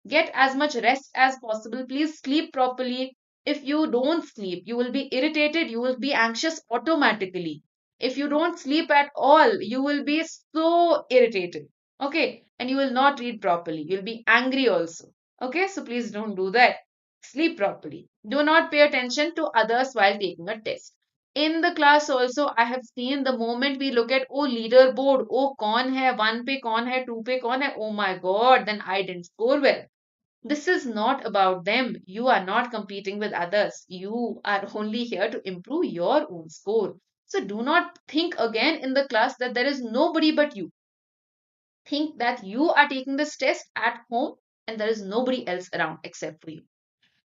Get as much rest as possible. Please sleep properly. If you don't sleep, you will be irritated. You will be anxious automatically. If you don't sleep at all, you will be so irritated. Okay. And you will not read properly. You'll be angry also. Okay. So please don't do that. Sleep properly. Do not pay attention to others while taking a test. In the class also, I have seen the moment we look at, oh, leaderboard, oh, kaun hai, 1 pe kaun hai, 2 pe kaun hai, oh my God, then I didn't score well. This is not about them. You are not competing with others. You are only here to improve your own score. So do not think again in the class that there is nobody but you. Think that you are taking this test at home and there is nobody else around except for you.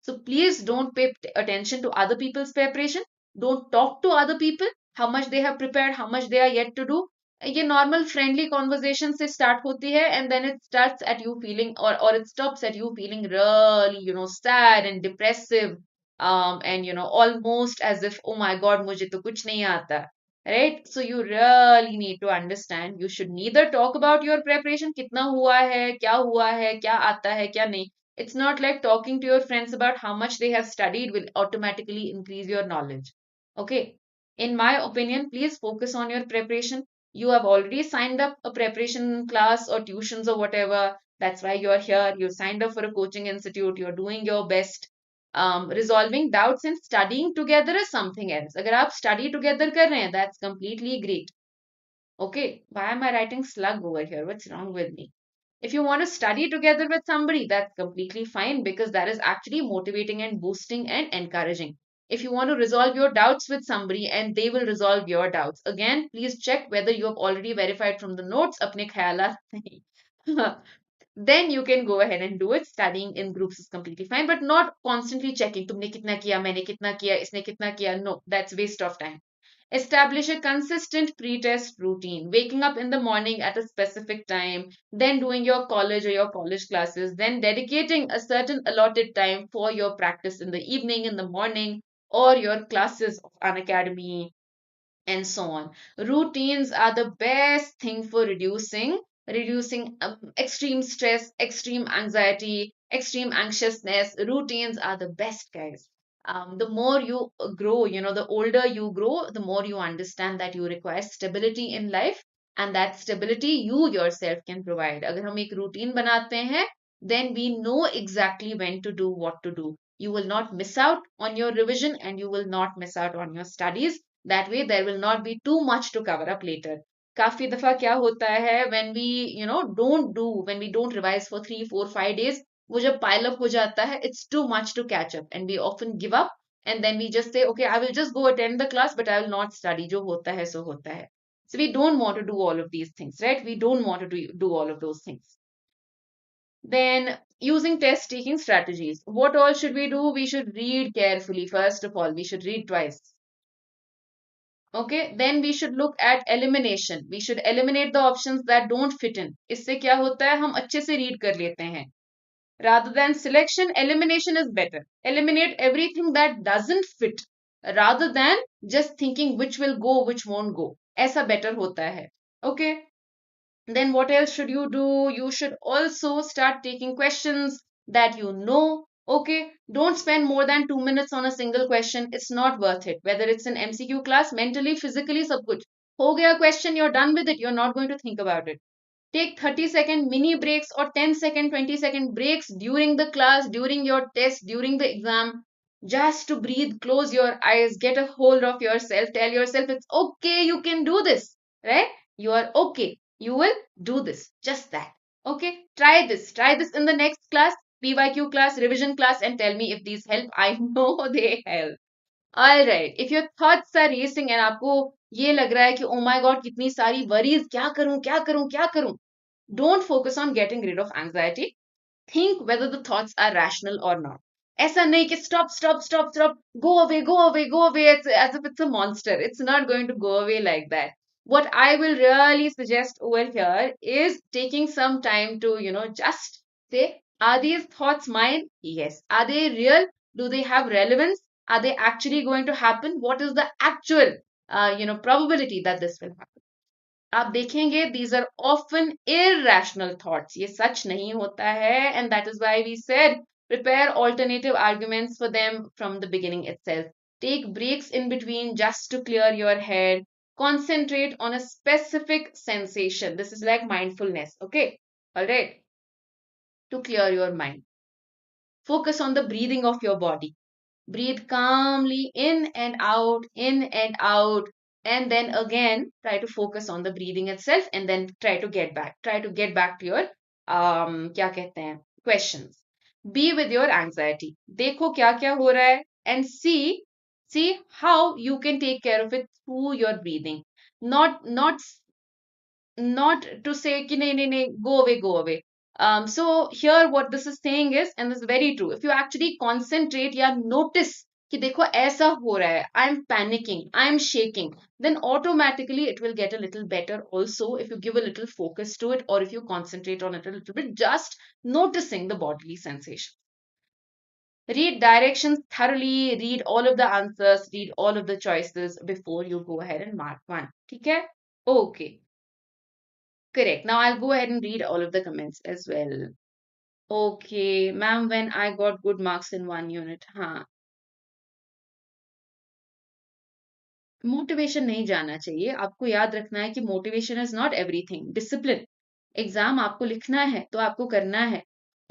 So please don't pay attention to other people's preparation. Don't talk to other people, how much they have prepared, how much they are yet to do. ये normal friendly conversation से start होती है and then it starts at you feeling or it stops at you feeling really sad and depressive, and almost as if, oh my God, मुझे तो कुछ नहीं आता. Right? So you really need to understand you should neither talk about your preparation, कितना हुआ है, क्या आता है, क्या नहीं. It's not like talking to your friends about how much they have studied will automatically increase your knowledge. Okay. In my opinion, please focus on your preparation. You have already signed up a preparation class or tuitions or whatever. That's why you're here. You signed up for a coaching institute. You're doing your best. Resolving doubts and studying together is something else. अगर आप study together कर रहे हैं, that's completely great. Okay. Why am I writing slug over here? What's wrong with me? If you want to study together with somebody, that's completely fine because that is actually motivating and boosting and encouraging. If you want to resolve your doubts with somebody and they will resolve your doubts, again, please check whether you have already verified from the notes. अपने ख्यालात नहीं. Then you can go ahead and do it. Studying in groups is completely fine, but not constantly checking. तुमने कितना किया, मैंने कितना किया, इसने कितना किया. No, that's waste of time. Establish a consistent pre-test routine, waking up in the morning at a specific time, then doing your college or your college classes, then dedicating a certain allotted time for your practice in the evening, in the morning, or your classes of Unacademy, and so on. Routines are the best thing for reducing extreme stress, extreme anxiety, extreme anxiousness. Routines are the best, guys. The more you grow, the older you grow, the more you understand that you require stability in life, and that stability you yourself can provide. अगर हम एक routine बनाते हैं, then we know exactly when to do what to do. You will not miss out on your revision, and you will not miss out on your studies. That way there will not be too much to cover up later. काफी दफा क्या होता है, when we when we don't revise for 3 4 5 days, वो जब pile up हो जाता है, it's too much to catch up and we often give up, and then we just say, okay, I will just go attend the class but I will not study. जो होता है सो होता है. So we don't want to do all of these things, right? We don't want to do all of those things. Then, using test taking strategies, what all should we do? We should read carefully. First of all, we should read twice. Okay, then we should look at elimination. We should eliminate the options that don't fit in. इससे क्या होता है, हम अच्छे से read कर लेते हैं. Rather than selection, elimination is better. Eliminate everything that doesn't fit, rather than just thinking which will go, which won't go. ऐसा better होता है. Okay. Then what else should you do? You should also start taking questions that you know. Okay, don't spend more than 2 minutes on a single question. It's not worth it. Whether it's an MCQ class, mentally, physically, sab kuch. Ho gaya question, you're done with it. You're not going to think about it. Take 30-second mini breaks or 10-second, 20-second breaks during the class, during your test, during the exam. Just to breathe, close your eyes, get a hold of yourself, tell yourself it's okay, you can do this, right? You are okay. You will do this. Just that. Okay? Try this. Try this in the next class, PYQ class, revision class, and tell me if these help. I know they help. Alright, if your thoughts are racing and आपको ये लग रहा है कि oh my god कितनी सारी worries, क्या करूं क्या करूं क्या करूं, don't focus on getting rid of anxiety. Think whether the thoughts are rational or not. ऐसा नहीं कि stop, stop, stop, stop, go away, go away, go away. It's as if it's a monster. It's not going to go away like that. What I will really suggest over here is taking some time to, just say, are these thoughts mine? Yes. Are they real? Do they have relevance? Are they actually going to happen? What is the actual, probability that this will happen? आप देखेंगे these are often irrational thoughts. ये सच नहीं होता है, and that is why we said prepare alternative arguments for them from the beginning itself. Take breaks in between just to clear your head. Concentrate on a specific sensation. This is like mindfulness. Okay. All right. To clear your mind. Focus on the breathing of your body. Breathe calmly in and out, and then again try to focus on the breathing itself, and then try to get back. Try to get back to your क्या कहते हैं questions. Be with your anxiety. देखो क्या क्या हो रहा है, and see how you can take care of it through your breathing. Not to say कि नहीं नहीं नहीं go away. So here what this is saying is, and this is very true, if you actually concentrate या notice कि देखो ऐसा हो रहा है, I'm panicking, I'm shaking, then automatically it will get a little better also if you give a little focus to it, or if you concentrate on it a little bit, just noticing the bodily sensation. Read directions thoroughly, read all of the answers, read all of the choices before you go ahead and mark one. ठीक है? Okay. Correct. Now I'll go ahead and read all of the comments as well. Okay, ma'am, when I got good marks in one unit, हाँ. Motivation नहीं जाना चाहिए. आपको याद रखना है कि motivation is not everything. Discipline. Exam आपको लिखना है तो आपको करना है.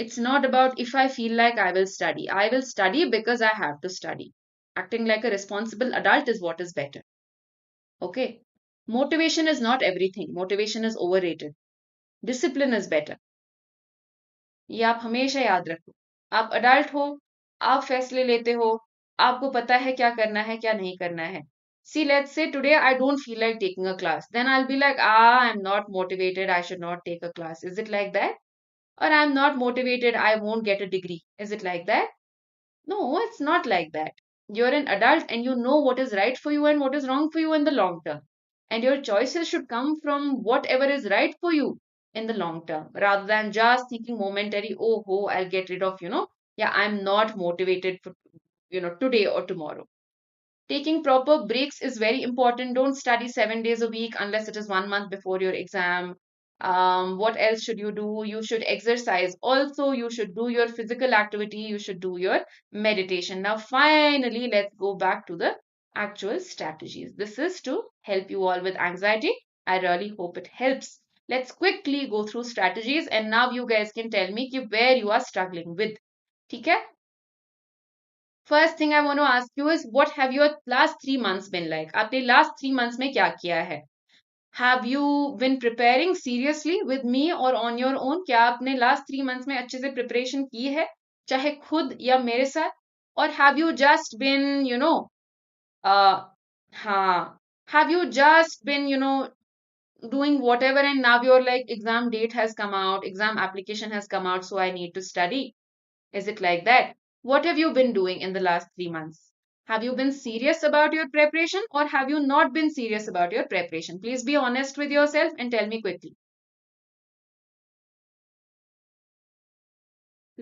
It's not about if I feel like I will study. I will study because I have to study. Acting like a responsible adult is what is better. Okay. Motivation is not everything. Motivation is overrated. Discipline is better. ये आप हमेशा याद रखो. आप adult हो, आप फैसले लेते हो, आपको पता है क्या करना है क्या नहीं करना है. See, let's say today I don't feel like taking a class. Then I'll be like, I'm not motivated, I should not take a class. Is it like that? Or I'm not motivated, I won't get a degree. Is it like that? No, it's not like that. You're an adult and you know what is right for you and what is wrong for you in the long term. And your choices should come from whatever is right for you in the long term, rather than just thinking momentary, oh, I'll get rid of, yeah, I'm not motivated for, today or tomorrow. Taking proper breaks is very important. Don't study 7 days a week unless it is 1 month before your exam. What else should you do? You should exercise. Also, you should do your physical activity. You should do your meditation. Now, finally, let's go back to the actual strategies. This is to help you all with anxiety. I really hope it helps. Let's quickly go through strategies, and now you guys can tell me कि where you are struggling with. ठीक है? First thing I want to ask you is what have your last 3 months been like? आपने last 3 months में क्या किया है? Have you been preparing seriously with me or on your own? क्या आपने last 3 months में अच्छे से preparation की है? चाहे खुद या मेरे साथ? Or have you just been, uh, हाँ, have you just been, doing whatever and now you're like exam date has come out, exam application has come out, so I need to study? Is it like that? What have you been doing in the last 3 months? Have you been serious about your preparation or have you not been serious about your preparation? Please be honest with yourself and tell me quickly.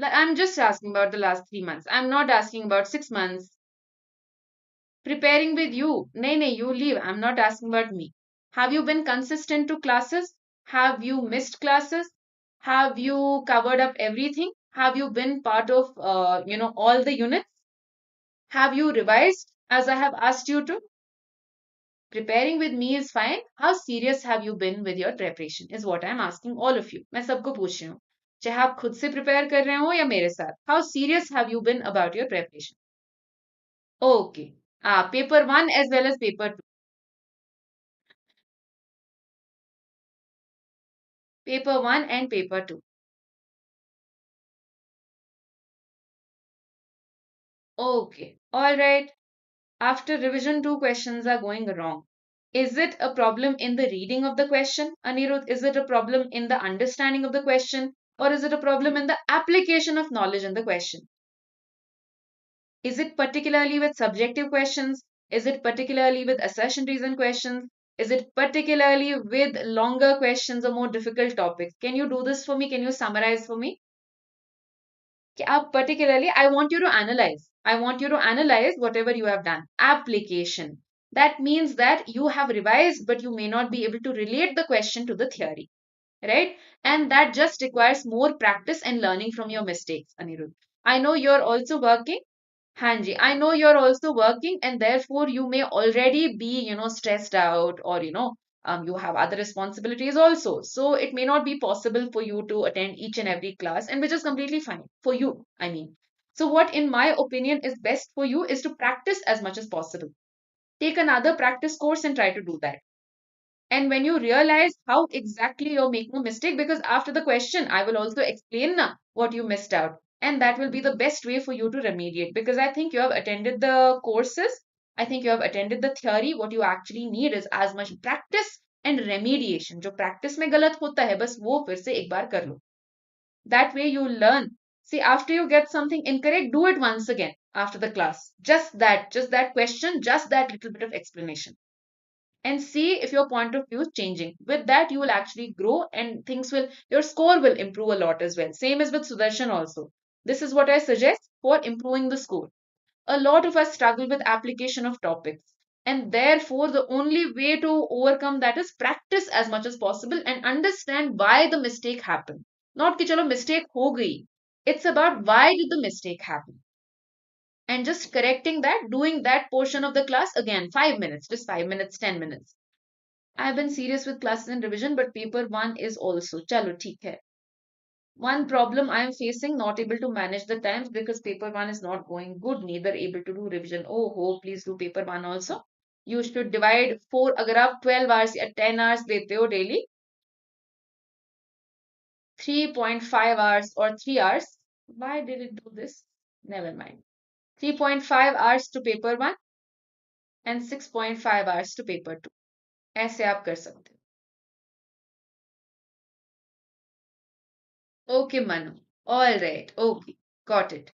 I'm just asking about the last 3 months. I'm not asking about 6 months. Preparing with you. Nay, nay, you leave. I'm not asking about me. Have you been consistent to classes? Have you missed classes? Have you covered up everything? Have you been part of, all the units? Have you revised as I have asked you to? Preparing with me is fine. How serious have you been with your preparation is what I'm asking all of you. मैं सबको पूछ रही हूँ. चाहे आप खुद से prepare कर रहे हो या मेरे साथ. How serious have you been about your preparation? Okay. Paper 1 as well as paper 2. Paper 1 and paper 2. Okay. All right. After revision, 2 questions are going wrong. Is it a problem in the reading of the question, Anirudh? Is it a problem in the understanding of the question? Or is it a problem in the application of knowledge in the question? Is it particularly with subjective questions? Is it particularly with assertion reason questions? Is it particularly with longer questions or more difficult topics? Can you do this for me? Can you summarize for me? Particularly, I want you to analyze. I want you to analyze whatever you have done. Application. That means that you have revised, but you may not be able to relate the question to the theory, right? And that just requires more practice and learning from your mistakes, Anirudh. I know you're also working. Hanji, I know you're also working and therefore you may already be, stressed out or, you have other responsibilities also. So it may not be possible for you to attend each and every class and which is completely fine for you, I mean. So what in my opinion is best for you is to practice as much as possible. Take another practice course and try to do that. And when you realize how exactly you're making a mistake, because after the question, I will also explain what you missed out. And that will be the best way for you to remediate. Because I think you have attended the courses, I think you have attended the theory. What you actually need is as much practice and remediation. जो practice में गलत होता है, बस वो फिर से एक बार कर लो. That way you learn. See, after you get something incorrect, do it once again after the class. Just that question, just that little bit of explanation and see if your point of view is changing. With that, you will actually grow and your score will improve a lot as well. Same as with Sudarshan also. This is what I suggest for improving the score. A lot of us struggle with application of topics. And therefore, the only way to overcome that is practice as much as possible and understand why the mistake happened. Not कि चलो mistake हो गई. It's about why did the mistake happen and just correcting that, doing that portion of the class again, 5 minutes, just 5 minutes, 10 minutes. I've been serious with classes and revision, but paper 1 is also. Chalo, theek hai. One problem I am facing, not able to manage the times because paper 1 is not going good, neither able to do revision. Oh, ho, please do paper 1 also. You should divide 4, agar aap 12 hours or 10 hours dete ho daily, 3.5 hours or 3 hours. Why did it do this? Never mind. 3.5 hours to paper 1 and 6.5 hours to paper 2. ऐसे आप कर सकते हो. Okay, Manu. All right. Okay. Got it.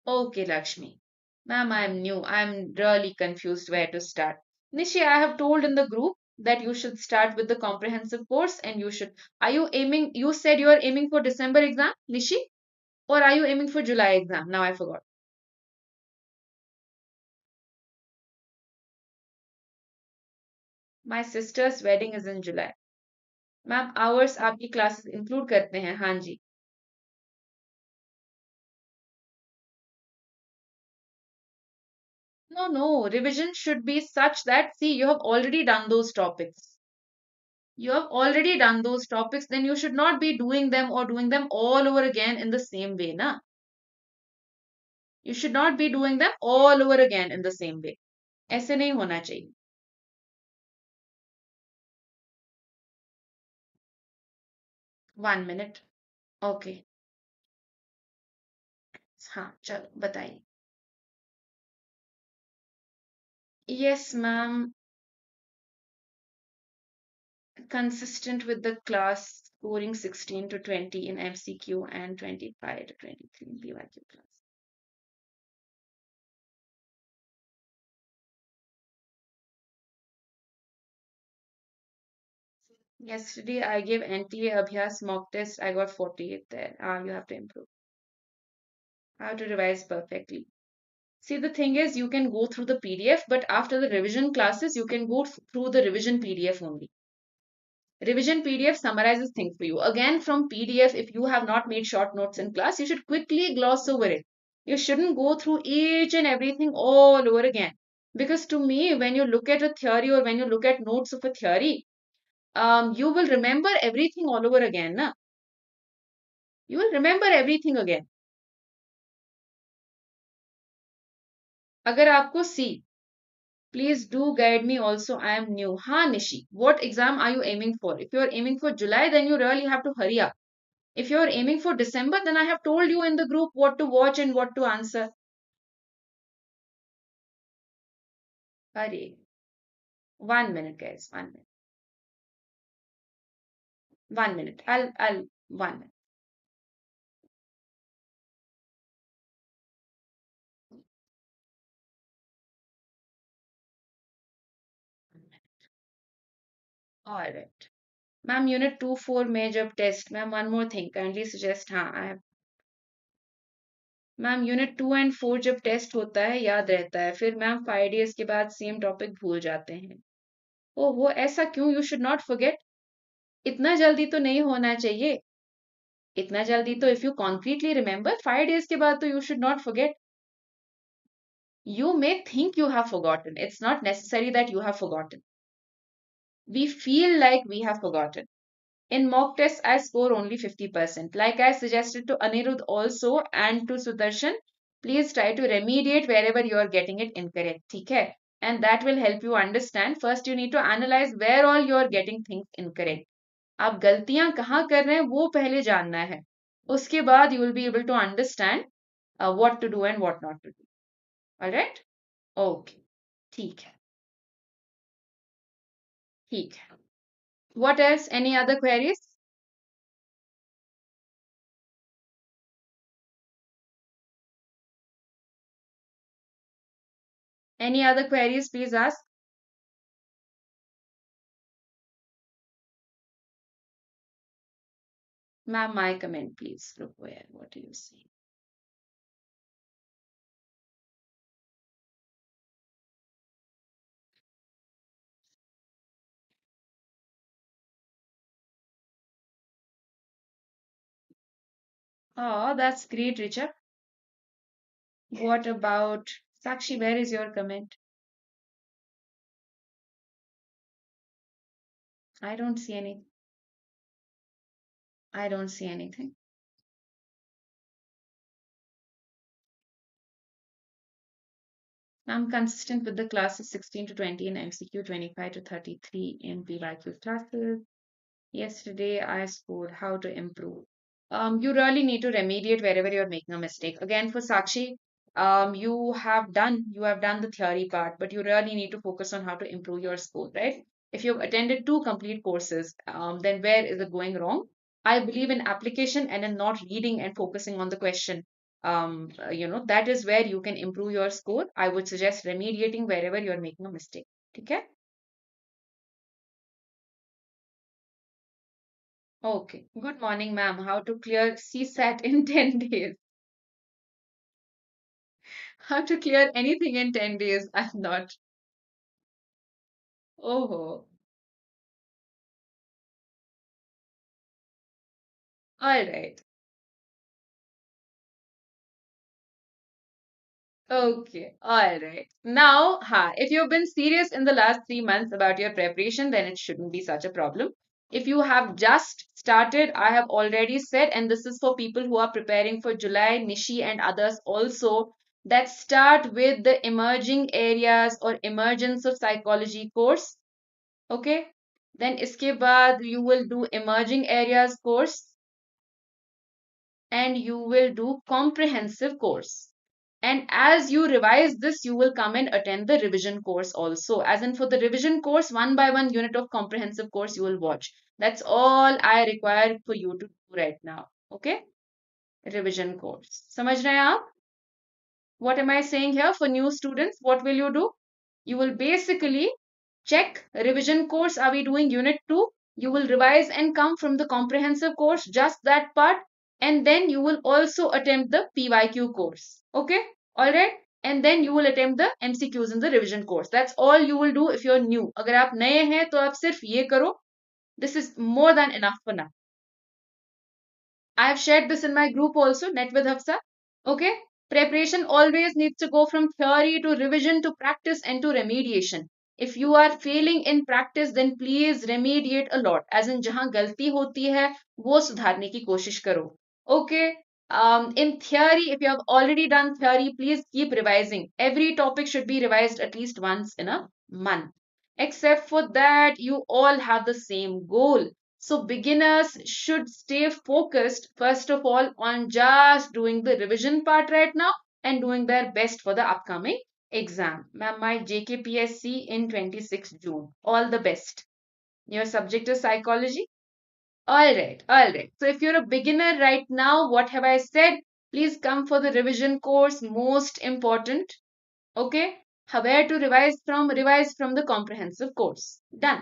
Okay, Lakshmi. Ma'am, I'm new. I'm really confused where to start. Nishi, I have told in the group that you should start with the comprehensive course and you should. Are you aiming? You said you are aiming for December exam, Nishi? Or are you aiming for July exam? Now I forgot. My sister's wedding is in July. Ma'am hours आपकी classes include करते हैं? हाँ जी. No, no, revision should be such that, see, you have already done those topics. You have already done those topics, then you should not be doing them or doing them all over again in the same way, na? You should not be doing them all over again in the same way. ऐसे नहीं होना चाहिए. 1 minute. Okay. हाँ चलो बताइए. Yes, ma'am. Consistent with the class, scoring 16 to 20 in MCQ and 25 to 23 in PYQ class. Yesterday I gave NTA Abhyas mock test. I got 48 there. You have to improve. How to revise perfectly. See, the thing is, you can go through the PDF, but after the revision classes, you can go through the revision PDF only. Revision PDF summarizes things for you. Again, from PDF, if you have not made short notes in class, you should quickly gloss over it. You shouldn't go through each and everything all over again. Because to me, when you look at a theory or when you look at notes of a theory, you will remember everything all over again. Na? You will remember everything again. अगर आपको सी please do guide me also. I am new. Ha, Nishi. What exam are you aiming for? If you are aiming for July, then you really have to hurry up. If you are aiming for December, then I have told you in the group what to watch and what to answer. Hurry. 1 minute, guys. 1 minute. 1 minute. I'll, 1 minute. All right. Ma'am, unit 2-4 में जब test, ma'am, one more thing. Kindly suggest, हाँ, I have. Ma'am unit 2 और 4 जब test होता है याद रहता है, फिर मैम 5 days के बाद सेम टॉपिक भूल जाते हैं. ओहो ऐसा क्यों? You should not forget. इतना जल्दी तो नहीं होना चाहिए. इतना जल्दी तो if you concretely remember 5 days के बाद तो you should not forget. You may think you have forgotten. It's not necessary that you have forgotten. We feel like we have forgotten. In mock tests, I score only 50%. Like I suggested to Anirudh also and to Sudarshan, please try to remediate wherever you are getting it incorrect. Okay? And that will help you understand. First, you need to analyze where all you are getting things incorrect. आप गलतियां कहाँ कर रहे हैं वो पहले जानना है. उसके बाद you will be able to understand what to do and what not to do. Alright? Okay. ठीक है. ठीक है. What else? Any other queries? Any other queries? Please ask. Ma'am, my comment, please. Look where. What do you see? Oh, that's great, Richard. What about Sakshi? Where is your comment? I don't see any. I don't see anything. I'm consistent with the classes 16 to 20 in MCQ, 25 to 33 in PYQ classes. Yesterday, I scored how to improve. You really need to remediate wherever you're making a mistake. Again, for Sakshi, you have done the theory part, but you really need to focus on how to improve your score, right? If you've attended 2 complete courses, then where is it going wrong? I believe in application and in not reading and focusing on the question. That is where you can improve your score. I would suggest remediating wherever you're making a mistake. Okay? Okay. Good morning, ma'am. How to clear CSAT in 10 days? How to clear anything in 10 days? I'm not. Oh, All right. Okay, all right. Now, if you've been serious in the last 3 months about your preparation, then it shouldn't be such a problem. If you have just started, I have already said, and this is for people who are preparing for July, Nishi, and others also, that start with the emerging areas or emergence of psychology course. Okay, then iske baad you will do emerging areas course and you will do comprehensive course. And as you revise this, you will come and attend the revision course also. As in for the revision course, one by one unit of comprehensive course you will watch. That's all I require for you to do right now. Okay? Revision course. समझ रहे हैं आप? What am I saying here for new students? What will you do? You will basically check revision course. Are we doing unit 2? You will revise and come from the comprehensive course, just that part. And then you will also attempt the PYQ course. Okay? Alright? And then you will attempt the MCQs in the revision course. That's all you will do if you're new. अगर आप नए हैं तो आप सिर्फ ये करो. This is more than enough for now. I have shared this in my group also, Net with Hafsa. Okay? Preparation always needs to go from theory to revision to practice and to remediation. If you are failing in practice, then please remediate a lot. As in जहाँ गलती होती है, वो सुधारने की कोशिश करो. Okay? In theory, if you have already done theory, please keep revising. Every topic should be revised at least once in a month. Except for that, you all have the same goal. So beginners should stay focused, first of all, on just doing the revision part right now and doing their best for the upcoming exam. Ma'am, my JKPSC in 26 June. All the best. Your subject is psychology? All right, all right. So if you're a beginner right now, what have I said? Please come for the revision course, most important. Okay? Where to revise from? Revise from the comprehensive course. Done.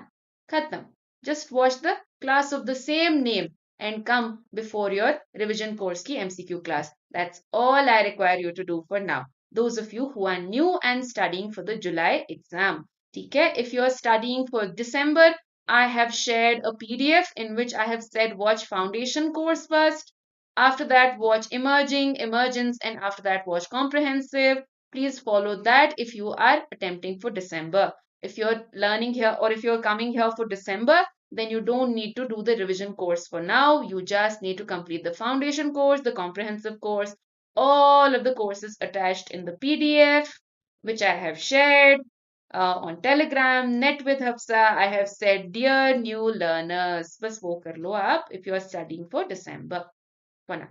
Khatam. Just watch the class of the same name and come before your revision course ki MCQ class. That's all I require you to do for now. Those of you who are new and studying for the July exam. Okay? If you are studying for December, I have shared a PDF in which I have said watch foundation course first. After that, watch emerging, emergence, and after that, watch comprehensive. Please follow that if you are attempting for December. If you're learning here or if you're coming here for December, then you don't need to do the revision course for now. You just need to complete the foundation course, the comprehensive course, all of the courses attached in the PDF, which I have shared on Telegram, Net with Hafsa. I have said, dear new learners, बस वो कर लो आप if you are studying for December. For now.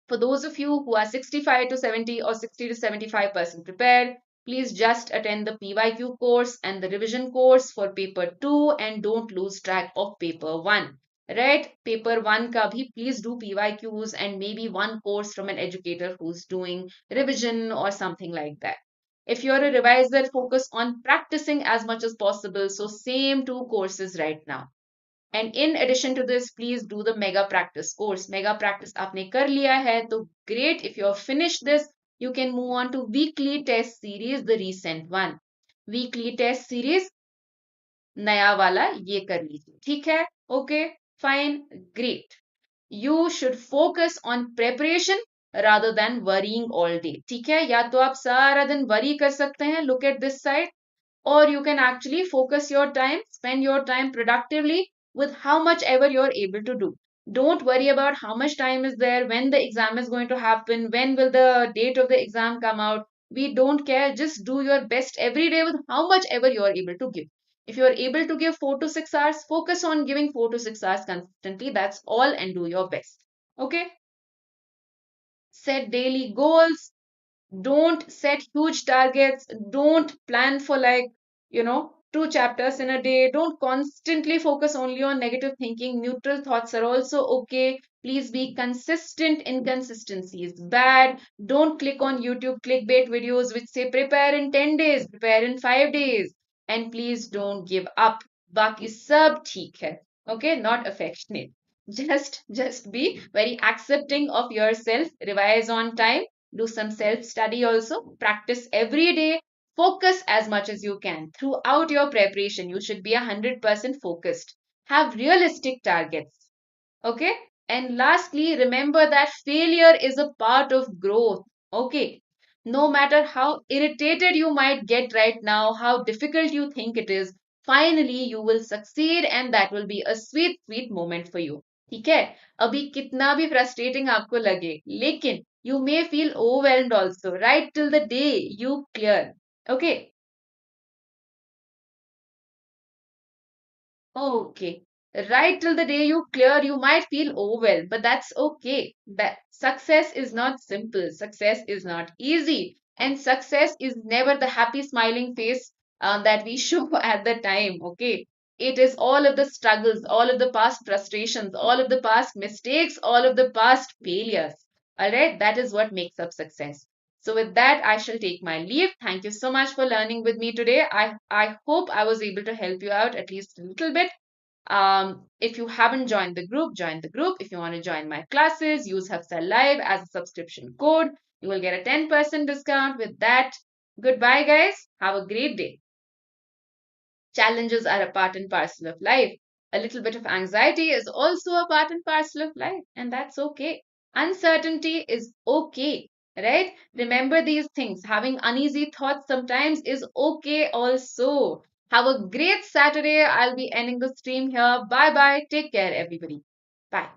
For those of you who are 65 to 70 or 60 to 75% prepared, please just attend the PYQ course and the revision course for paper 2 and don't lose track of paper 1. Right? Paper 1 ka bhi please do PYQs and maybe one course from an educator who's doing revision or something like that. If you're a reviser, focus on practicing as much as possible. So same two courses right now. And in addition to this, please do the mega practice course. Mega practice आपने कर लिया है, तो great. If you have finished this, you can move on to weekly test series, the recent one. Weekly test series, नया वाला ये कर लीजिए. ठीक है? Okay, fine, great. You should focus on preparation rather than worrying all day. ठीक है? या तो आप सारा दिन worry कर सकते हैं. Look at this side. Or you can actually focus your time, spend your time productively with how much ever you're able to do. Don't worry about how much time is there, when the exam is going to happen, when will the date of the exam come out. We don't care. Just do your best every day with how much ever you're able to give. If you're able to give 4 to 6 hours, focus on giving 4 to 6 hours consistently. That's all and do your best. Okay? Set daily goals. Don't set huge targets. Don't plan for like, 2 chapters in a day. Don't constantly focus only on negative thinking. Neutral thoughts are also okay. Please be consistent. Inconsistency is bad. Don't click on YouTube clickbait videos which say prepare in 10 days, prepare in 5 days. And please don't give up. Baki sab theek hai. Okay, not affectionate. Just be very accepting of yourself. Revise on time. Do some self-study also. Practice every day. Focus as much as you can. Throughout your preparation, you should be 100% focused. Have realistic targets. Okay? And lastly, remember that failure is a part of growth. Okay. No matter how irritated you might get right now, how difficult you think it is, finally you will succeed and that will be a sweet, sweet moment for you. ठीक है अभी कितना भी frustrating आपको लगे लेकिन you may feel overwhelmed also right till the day you clear. Okay. Okay. Right till the day you clear, you might feel overwhelmed, but that's okay. That success is not simple. Success is not easy. And success is never the happy smiling face that we show at the time. Okay. It is all of the struggles, all of the past frustrations, all of the past mistakes, all of the past failures. All right. That is what makes up success. So with that, I shall take my leave. Thank you so much for learning with me today. I hope I was able to help you out at least a little bit. If you haven't joined the group, join the group. If you want to join my classes, use Hafsa Live as a subscription code. You will get a 10% discount with that. Goodbye, guys. Have a great day. Challenges are a part and parcel of life. A little bit of anxiety is also a part and parcel of life, and that's okay. Uncertainty is okay, right? Remember these things. Having uneasy thoughts sometimes is okay also. Have a great Saturday. I'll be ending the stream here. Bye bye. Take care, everybody. Bye.